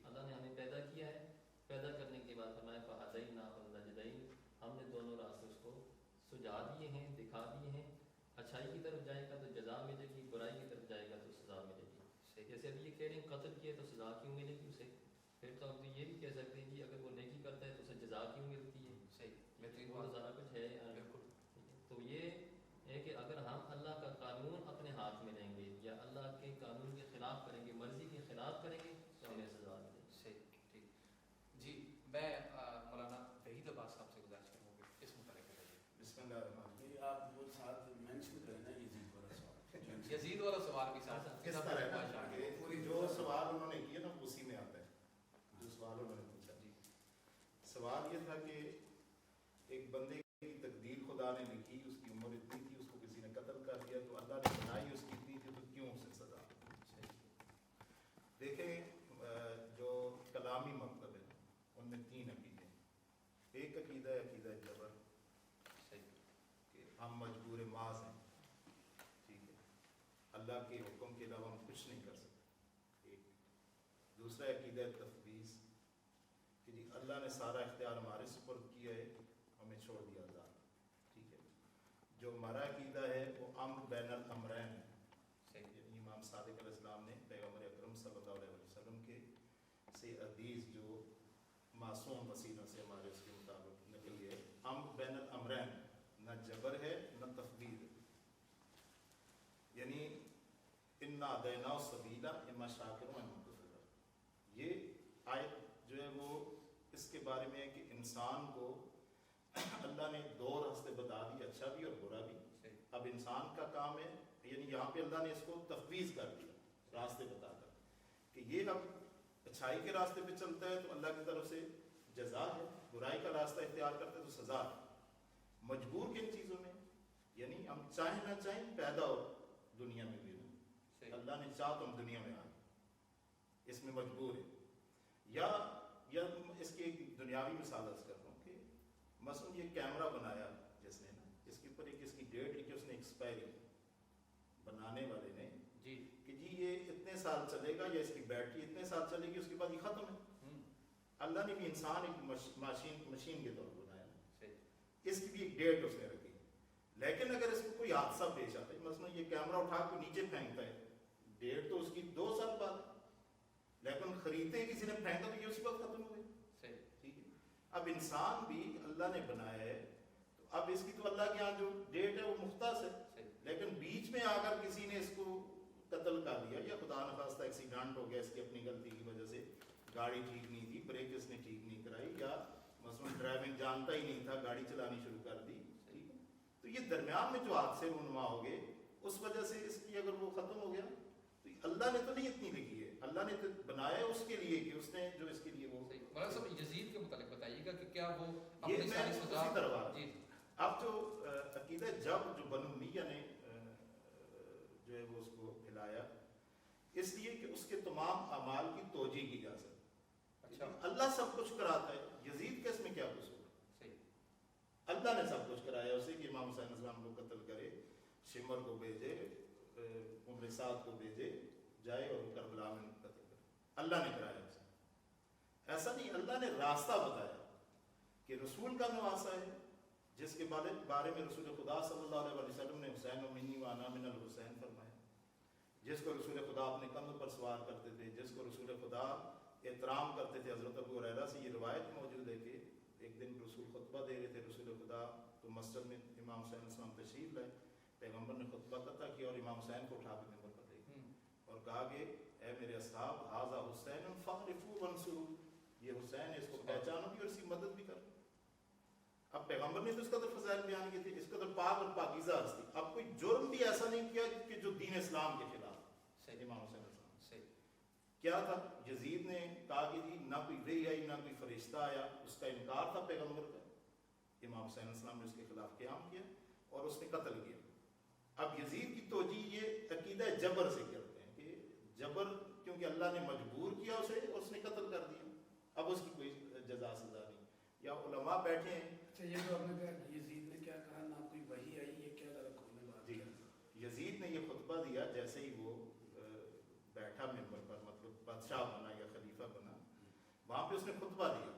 اللہ نے ہمیں پیدا کیا ہے، پیدا کرنے کے بعد فرمایا فہدیناہ النجدین، ہم نے دونوں راستے اس کو سجا دیے دیے ہیں، دکھا دیے ہیں. اچھائی کی طرف جائے گا تو جزا ملے گی، برائی کی طرف جائے گا تو سزا ملے گی. جیسے ابھی یہ کہہ رہے ہیں قتل کیے تو سزا کیوں ملے گی اسے؟ پھر تو ہم یہ بھی کہہ سکتے ہیں کہ اگر وہ نیکی کرتا ہے تو اسے جزا کیوں ملتی ہے؟
بہترین
وہ تو سارا کچھ ہے.
بالکل.
تو یہ ہے کہ اگر ہم اللہ کا قانون اپنے ہاتھ میں لیں گے یا اللہ کے قانون کے خلاف کریں گے، مرضی کے خلاف کریں گے تو ہمیں سزا ملے گی.
صحیح. ٹھیک. جی میں مولانا وحید عباس صاحب سے گزارش کروں گی اس متعلق بتائیے.
بسم اللہ الرحمن الرحیم. آپ وہ ساتھ مینشن کریں نا یزید والا سوال.
یزید والا سوال بھی ساتھ
کس طرح ہے کہ جو سوال انہوں نے کیا نا اسی میں آتا ہے جو سوال انہوں نے پوچھا.
جی.
سوال یہ تھا کہ ایک بندے کی تقدیر خدا نے لکھی، اس کی عمر اتنی تھی، اس کو کسی نے قتل کر دیا تو اللہ نے بنائی اس کی اتنی تھی تو کیوں اسے سزا؟ دیکھیں جو کلامی مکتب ہے ان میں 3 عقیدے ہیں. ایک عقیدہ ہے عقیدہ جبر، کہ ہم مجبور محض ہیں، ٹھیک ہے، اللہ کے حکم کے علاوہ ہم کچھ نہیں کر سکتے. ایک دوسرا عقیدہ ہے تفویض، کہ جی اللہ نے سارا اختیار ہمارے سپرد کیا ہے، ہمیں چھوڑ دیا آزاد. ٹھیک ہے. جو ہمارا عقیدہ ہے وہ امر بین الامرین ہے. یعنی امام صادق علیہ السلام نے پیغمبر اکرم صلی اللہ علیہ وسلم کے سے حدیث جو معصوم وسیلوں سے ہمارے اس کے مطابق نکلی ہے، امر بین الامرین، نہ جبر ہے نہ تفویض ہے. یعنی انا ہدیناہ السبیل اما شاکر و اما کفور. یہ آیت جو ہے وہ اس کے بارے میں ہے کہ انسان کو اللہ نے 2 راستے بتا دیے، اچھا بھی اور برا بھی. اب انسان کا کام ہے، یعنی یہاں پہ اللہ نے اس کو تفویض کر دیا راستے بتا کر کہ یہ اب اچھائی کے راستے پہ چلتا ہے تو اللہ کی طرف سے جزا ہے، برائی کا راستہ اختیار کرتا ہے تو سزا ہے. مجبور کن چیزوں میں؟ یعنی ہم چاہیں نہ چاہیں پیدا ہو دنیا میں بھی نہیں، اللہ نے چاہ تو ہم دنیا میں آئے، اس میں مجبور ہے. یا اس کی ایک دنیاوی مثال عرض کر رہا ہوں کہ مثلا یہ کیمرہ بنایا جس نے نا، اس کے اوپر ایک اس کی ڈیٹ لکھی، اس نے ایکسپائری بنانے والے نے
جی
کہ جی یہ اتنے سال چلے گا یا اس کی بیٹری اتنے سال چلے گی، اس کے بعد یہ ختم ہے. اللہ نے بھی انسان ایک مشین کے طور پر بنایا، اس کی بھی ایک ڈیٹ اس نے رکھی. لیکن اگر اس کو کوئی حادثہ پیش آتا ہے، مثلا یہ کیمرہ اٹھا کے نیچے پھینکتا ہے، ڈیٹ تو اس کی 2 سال بعد، لیکن خریدتے ہی کسی نے پھینکا تو یہ اسی وقت ختم ہو گئی. ٹھیک ہے. اب انسان بھی اللہ نے بنایا ہے تو اب اس کی تو اللہ کے یہاں جو ڈیٹ ہے وہ مختص ہے، لیکن بیچ میں آ کر کسی نے اس کو قتل کر دیا یا خدا نخواستہ ایکسیڈنٹ ہو گیا اس کی اپنی غلطی کی وجہ سے، گاڑی ٹھیک نہیں تھی، بریک اس نے ٹھیک نہیں کرائی، یا مثلا ڈرائیونگ جانتا ہی نہیں تھا، گاڑی چلانی شروع کر دی. ٹھیک ہے. تو یہ درمیان میں جو حادثے رونما ہو گئے اس وجہ سے اس کی اگر وہ ختم ہو گیا تو اللہ نے تو نہیں اتنی لکھی ہے، اللہ نے تو بنایا اس کے لیے کہ اس نے جو اس کے لیے وہ.
مولانا صاحب یزید کے متعلق بتائیے گا کہ کیا وہ
یہ
اپنی
میں
ساری
اسی
سزا.
طرح
جی
اب جو عقیدہ جب جو بنو امیہ نے جو ہے وہ اس کو پھیلایا، اس لیے کہ اس کے تمام اعمال کی توجیہ کی جا سکے.
اچھا.
اللہ سب کچھ کراتا ہے، یزید کے اس میں کیا قصور؟ اللہ نے سب کچھ کرایا اسے کہ امام حسین علیہ السلام کو قتل کرے، شمر کو بھیجے، عمر سعد کو بھیجے، جائے اور کربلا میں قتل کرے. اللہ نے کرایا اسے. ایسا نہیں، اللہ نے راستہ بتایا کہ رسول کا نواسا ہے جس کے بارے میں رسول خدا صلی اللہ علیہ وسلم نے حسین و منی و انا من الحسین فرمایا، جس کو رسول خدا اپنے کندھوں پر سوار کرتے تھے، جس کو رسول خدا احترام کرتے تھے. حضرت ابو ہریرہ سے یہ روایت موجود ہے کہ ایک دن رسول خطبہ دے رہے تھے رسول خدا، تو مسجد میں امام حسین علیہ السلام تشریف لائے، پیغمبر نے خطبہ قطع کیا اور امام حسین کو اٹھا کے ممبر پر لے گئے اور کہا کہ اے میرے اصحاب، ھذا حسین فاعرفوہ وانصروہ، یہ حسین ہے، اس کو پہچانو بھی اور اس کی مدد بھی کرو. اب پیغمبر نے تو اس قدر فضائل بیان کیے تھے، اس قدر پاک اور پاکیزہ ہستی. اب کوئی جرم بھی ایسا نہیں کیا کہ جو دین اسلام کے خلاف. امام حسین کیا تھا؟ یزید نے کہا کہ جی نہ کوئی وحی آئی نہ کوئی فرشتہ آیا، اس کا انکار تھا پیغمبر کا. امام حسین علیہ السلام نے اس کے خلاف قیام کیا اور اس نے قتل کیا. اب یزید کی توجیہ یہ عقیدہ جبر سے کرتے ہیں کہ جبر کیونکہ اللہ نے مجبور کیا اسے اور اس نے قتل کر دیا، اب اس کی کوئی جزا سزا نہیں. یا علماء بیٹھے ہیں.
اچھا یہ جو آپ نے کہا یزید نے کیا کہا، نہ کوئی وحی آئی، یہ کیا ذرا کھولنے بات.
جی یزید نے یہ خطبہ دیا جیسے ہی وہ بیٹھا ممبر پر، مطلب بادشاہ بنا یا خلیفہ بنا، وہاں پہ اس نے خطبہ دیا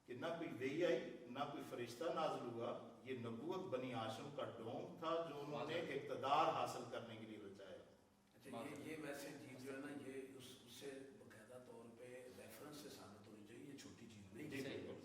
کہ نہ کوئی وحی آئی نہ کوئی فرشتہ نازل ہوا، یہ نبوت بنی ہاشم کا ڈھونگ تھا جو انہوں نے اقتدار حاصل کرنے کے لیے رچایا.
اچھا یہ ویسے چیز جو ہے نا یہ اس سے باقاعدہ طور پہ ریفرنس سے ثابت ہونی چاہیے, یہ چھوٹی چیز نہیں
جی
ہے.
بالکل.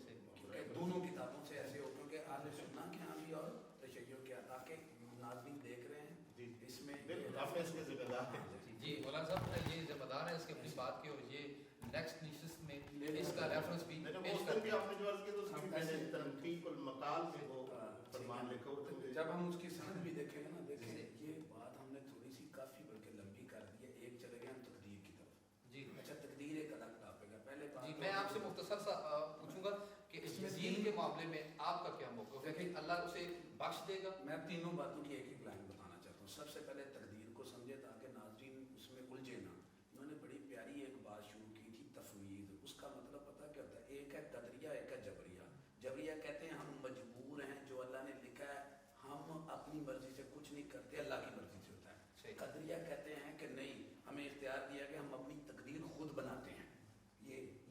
کیونکہ دونوں کتابوں سے ایسے ہو, کیونکہ اہل سنہ کے یہاں بھی اور تشیع کے یہاں, تاکہ ناظرین دیکھ رہے ہیں
جی
اس میں
بالکل آپ اس کے ذمہ دار ہیں.
جی مولانا صاحب یہ ذمہ دار ہے اس کے اپنی بات کی, اور یہ نیکسٹ نشست میں اس کا ریفرنس بھی پیش
اس
کرتے
بھی آپ نے جو عرض کیا تو اس کی میں نے تنقیق المقال میں وہ فرمان لکھا ہوا تھا.
جب ہم اس کی سند بھی دیکھیں گے نا, دیکھیں یہ بات ہم نے تھوڑی سی کافی بلکہ لمبی کر دی ہے. ایک چلے گئے ہم تقدیر کی طرف.
جی
اچھا تقدیر ایک الگ ٹاپک ہے. پہلے
جی میں آپ سے مختصر سا پوچھوں گا کہ اس یزید کے معاملے میں آپ کا کیا موقف ہے کہ اللہ اسے بخش دے گا؟
میں تینوں باتوں کی ایک ایک لائن بتانا چاہتا ہوں. سب سے پہلے تقدیر کو سمجھے تاکہ ناظرین اس میں الجھے نہ. انہوں نے بڑی پیاری ایک بات شروع کی تھی, تفویض. اس کا مطلب پتہ کیا ہوتا ہے؟ ایک ہے قدریہ, ایک ہے جبریہ. جبریہ کہتے ہیں ہم مجبور ہیں, جو اللہ نے لکھا ہے ہم اپنی مرضی سے کچھ نہیں کرتے, اللہ کی مرضی سے ہوتا ہے. قدریہ کہتے ہیں کہ نہیں, ہمیں اختیار دیا کہ ہم اپنی تقدیر خود بناتے ہیں.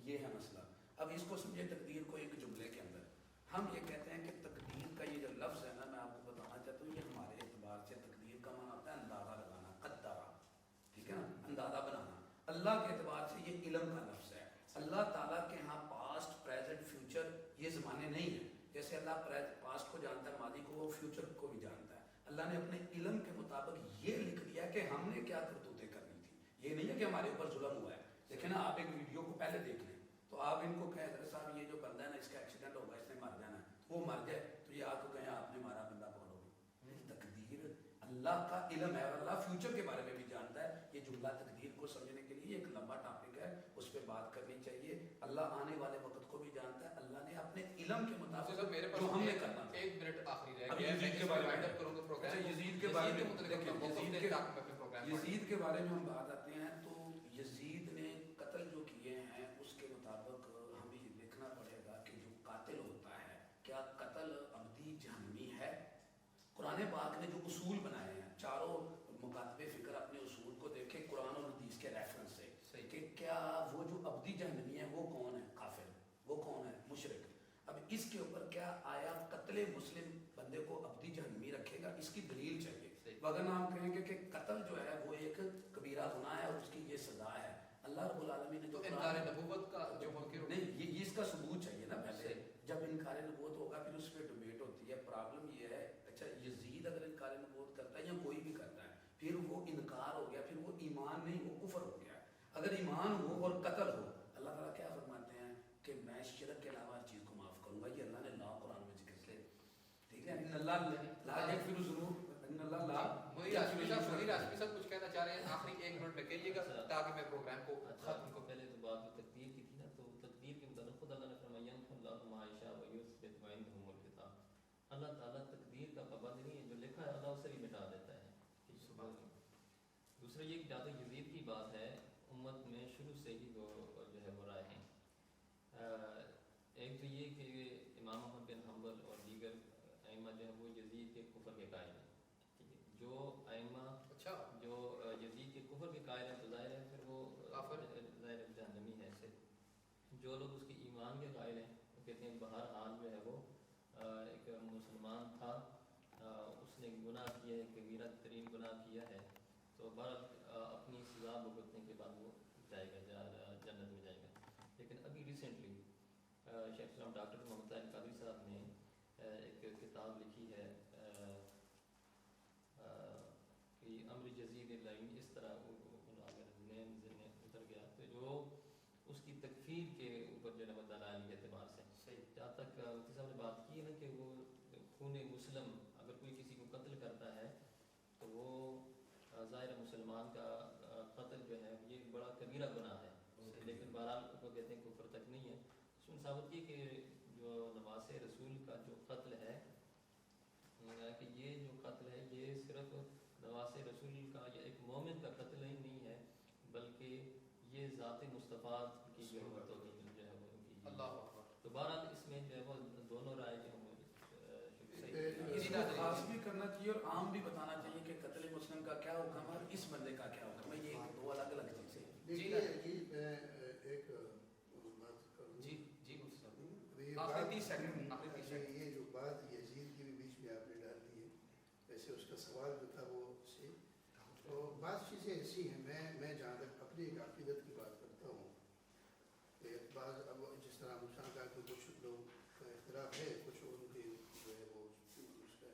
یہ ہے مسئلہ. اب اس کو سمجھے تقدیر کو ایک جملے کے اندر. ہم یہ کہتے ہیں کہ تقدیر کا یہ جو لفظ ہے نا, میں آپ کو بتانا چاہتا ہوں, یہ ہمارے اعتبار سے تقدیر کا معنی ہوتا ہے اندازہ لگانا, قدرہ, ٹھیک ہے نا, اندازہ بنانا. اللہ کے اعتبار سے یہ علم کا لفظ ہے. اللہ تعالیٰ کے ہاں پاسٹ, پریزنٹ, فیوچر یہ زمانے نہیں ہیں. جیسے اللہ پاسٹ کو جانتا ہے, ماضی کو, وہ فیوچر کو بھی جانتا ہے. اللہ نے اپنے علم کے مطابق یہ لکھ دیا کہ ہم نے کیا کرتوتیں کرنی تھی. یہ نہیں ہے کہ ہمارے اوپر ظلم ہوا ہے. دیکھیں نا, آپ ایک ویڈیو کو پہلے دیکھ لیں تو آپ ان کو کہیں حضرت صاحب یہ جو بندہ ہے نا اس کا ایکسیڈنٹ ہوگا, اس نے مر جانا ہے, وہ مر جائے تو یہ آپ کو کہیں آپ نے مارا بندہ پکڑو گے. تقدیر اللہ کا علم ہے اور اللہ فیوچر کے بارے میں بھی جانتا ہے. یہ جملہ تقدیر کو سمجھنے کے لیے ایک لمبا ٹاپک ہے, اس پہ بات کرنی چاہیے. اللہ آنے والے وقت کو بھی جانتا ہے. اللہ نے اپنے علم کے مطابق
میرے
جو ہم نے کرنا.
ایک منٹ آخری رہ
اب
گیا ہے,
یزید کے بارے میں
کروں گا پروگرام.
یزید کے بارے میں
مطلب
یزید کے بارے میں ہم بات آتے ہیں تو یزید نے قتل جو کیے ہیں اس کے مطابق ہمیں یہ لکھنا پڑے گا کہ جو قاتل ہوتا ہے کیا قتل عبدی جہنمی ہے. قرآن پاک نے جو اصول بنائے ہیں, چاروں مکاتب فکر اپنے اصول کو دیکھیں قرآن اور حدیث کے ریفرنس سے, کہ کیا وہ جو عبدی جہنمی ہے وہ کون ہے؟ کافر. وہ کون ہے؟ مشرک. اب اس کے اوپر کیا آیا قتل مسلم بندے کو عبدی جہنمی رکھے گا؟ اس کی دلیل چاہیے. وگرنہ ہم کہیں گے کہ قتل جو ہے وہ ایک کبیرہ گناہ ہے اور اس کی یہ سزا ہے. اللہ رب العالمین نے جو
انکار نبوت کا جو منکر
نہیں, یہ اس کا ثبوت چاہیے نا پہلے. جب انکار نبوت ہوگا پھر اس پہ ڈبیٹ ہوتی ہے. پرابلم یہ ہے, اچھا یزید اگر انکار نبوت کرتا ہے یا کوئی بھی کرتا ہے, پھر وہ انکار ہو گیا, پھر وہ ایمان نہیں, وہ کفر ہو گیا. اگر ایمان ہو اور قتل ہو, اللہ تعالیٰ کیا فرماتے ہیں کہ میں شرک کے علاوہ ہر چیز کو معاف کروں گا. یہ اللہ نے لا قرآن میں ذکر کیا, ٹھیک ہے. ان اللہ لا یغفر ضرور, ان اللہ لا.
مجھے راشمی صاحب کچھ کہنا چاہ رہے ہیں, آخری ایک منٹ میں کہیے گا تاکہ میں پروگرام کو ختم کو.
پہلے تو بات تقدیر کی تھی نا, تو تقدیر کے مطابق خود اللہ نے فرمایا اللہ معاشہ و یثبت وعندہ الکتاب. اللہ تعالیٰ تقدیر کا پابند نہیں ہے, جو لکھا ہے اللہ اسے بھی مٹا دیتا ہے. دوسرا یہ کہ جہاں تک یزید کی بات ہے, امت میں شروع سے ہی جو ہے وہ رائے ہیں. ایک تو یہ کہ امام احمد بن حنبل اور دیگر ائمہ جو ہیں وہ یزید کے کفر کے قائل ہیں. جو ائمہ جو یزید کے کفر کے قائل ہیں تو ظاہر ہے پھر وہ ظاہر جہنمی ہے. سے جو لوگ اس کے ایمان کے قائل ہیں وہ کہتے ہیں بہرحال جو ہے وہ ایک مسلمان تھا, اس نے گناہ کیا ہے, کبیرہ ترین گناہ کیا ہے, تو بہرحال اپنی سزا بھگتنے کے بعد وہ جائے گا, جنت میں جائے گا. لیکن ابھی ریسنٹلی شیخ الاسلام ڈاکٹر محمد طاہر قادری صاحب نے ایک کتاب لکھی ہے کہ امر جزید لائن, اس طرح نیم ذہن اتر گیا, تو جو اس کی تکفیر کے اوپر جو ہے دلائل کے اعتبار سے جہاں تک مفتی صاحب نے بات کی ہے نا کہ وہ خون مسلم اگر کوئی کسی کو قتل کرتا ہے تو وہ ظاہر مسلمان کا قتل جو ہے یہ بڑا کبیرہ گناہ ہے, لیکن بہرحال کو کہتے ہیں کفر تک نہیں ہے. اس میں ثابت کی کہ جو نواس رسول کا جو قتل ہے کہ یہ جو قتل ہے یہ صرف نواس رسول کا یا ایک مومن کا قتل ہی نہیں ہے, بلکہ یہ ذات مصطفیٰ کی جو ہے وہ
اللہ.
تو بہرحال اس میں جو ہے وہ دونوں رائے جو ہم
اس کو خاص بھی کرنا چاہیے اور عام بھی بتانا چاہیے کہ قتل مسلم کا کیا حکم ہے اور اس بندے کا کیا حکم ہے. یہ دو الگ الگ چیزیں ہیں.
دیکھیے میں ایک بات کروں.
جی آخری 30 سیکنڈ.
یہ جو بات یزید کی بھی بیچ میں آپ نے ڈالی سے اس کا سوال جو تھا وہ صحیح. تو بعض چیزیں ایسی ہیں، میں جہاں تک اپنی ایک عقیدت کی بات کرتا ہوں کہ بعض اب جس طرح مسلمان کا کہ کچھ لوگ کا اختلاف ہے، کچھ ان کی جو ہے وہ اس کا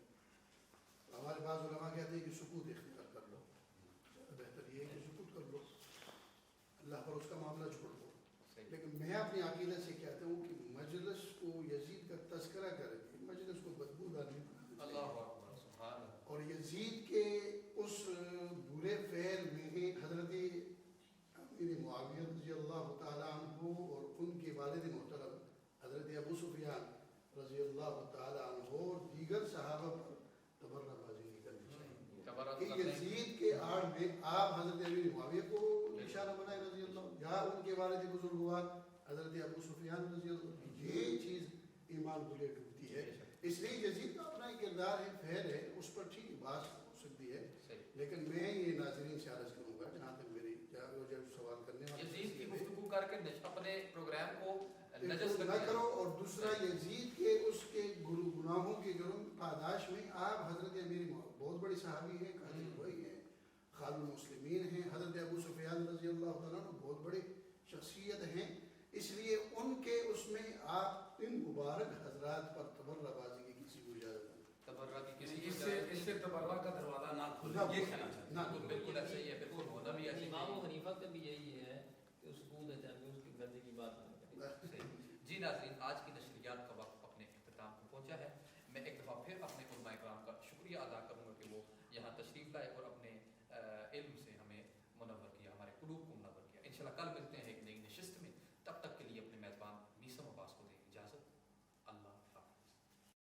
ہمارے بعض علماء کہتے ہیں کہ سکوت اختیار کر لو، بہتر یہ ہے کہ سکوت کر لو، اللہ پر اس کا معاملہ چھوڑ دو. لیکن میں اپنی عقیدت سے کہتا ہوں کہ مجلس کو یزید کا تذکرہ کر کے مجلس کو بدبودار نہیں بنانا چاہیے. اور یزید کے اس برے فعل میں حضرت امیر معاویہ رضی اللہ تعالیٰ عنہ اور ان کے والد محترم حضرت ابو سفیان رضی اللہ تعالیٰ عنہ اور دیگر صحابہ پر تبرہ بازی نہیں کرنی چاہیے کہ یزید کے آڑ میں آپ حضرت امیر معاویہ کو نشانہ بنائے رضی اللہ، یا ان کے والد بزرگوار حضرت ابو سفیان رضی اللہ. یہ چیز ایمان کو لے ڈوبتی ہے. اس لیے یزید کا اپنا ایک کردار ہے، فعل ہے، اس پر ٹھیک بات ہو سکتی ہے. لیکن میں یہ ناظرین سے عرض کروں گا جہاں تک میری جب سوال کرنے والے
یزید کی گفتگو کر کے اپنے پروگرام کو نجس
نہ کرو. اور دوسرا یزید کے اس کے گناہوں کے جرم پاداش میں آپ حضرت امیر بہت بڑی صحابی ہیں، قاضی وہی ہیں، خال المسلمین ہیں، حضرت ابو سفیان رضی اللہ تعالیٰ عنہ بہت بڑی شخصیت ہیں. اس لیے ان کے اس میں آپ ان مبارک حضرات پر تبرہ بازی کی کسی کو اجازت نہیں.
تبرہ کی کسی
اس سے تبرہ کا دروازہ نہ کھولے، یہ کہنا چاہتا ہوں.
بالکل ایسا ہی ہے، بالکل ہونا بھی ایسا ہی
امام ابو حنیفہ کا بھی یہی ہے کہ سکوت ہے، چاہے اس کے گردے کی بات نہ کریں.
جی ناظرین، آج کی نشریات کا وقت اپنے اختتام کو پہنچا ہے. میں ایک دفعہ پھر اپنے علماء کرام کا شکریہ ادا کروں گا کہ وہ یہاں تشریف لائے اور اپنے علم سے ہمیں منور کیا، ہمارے قلوب کو منور کیا. انشاءاللہ کل ملتے ہیں.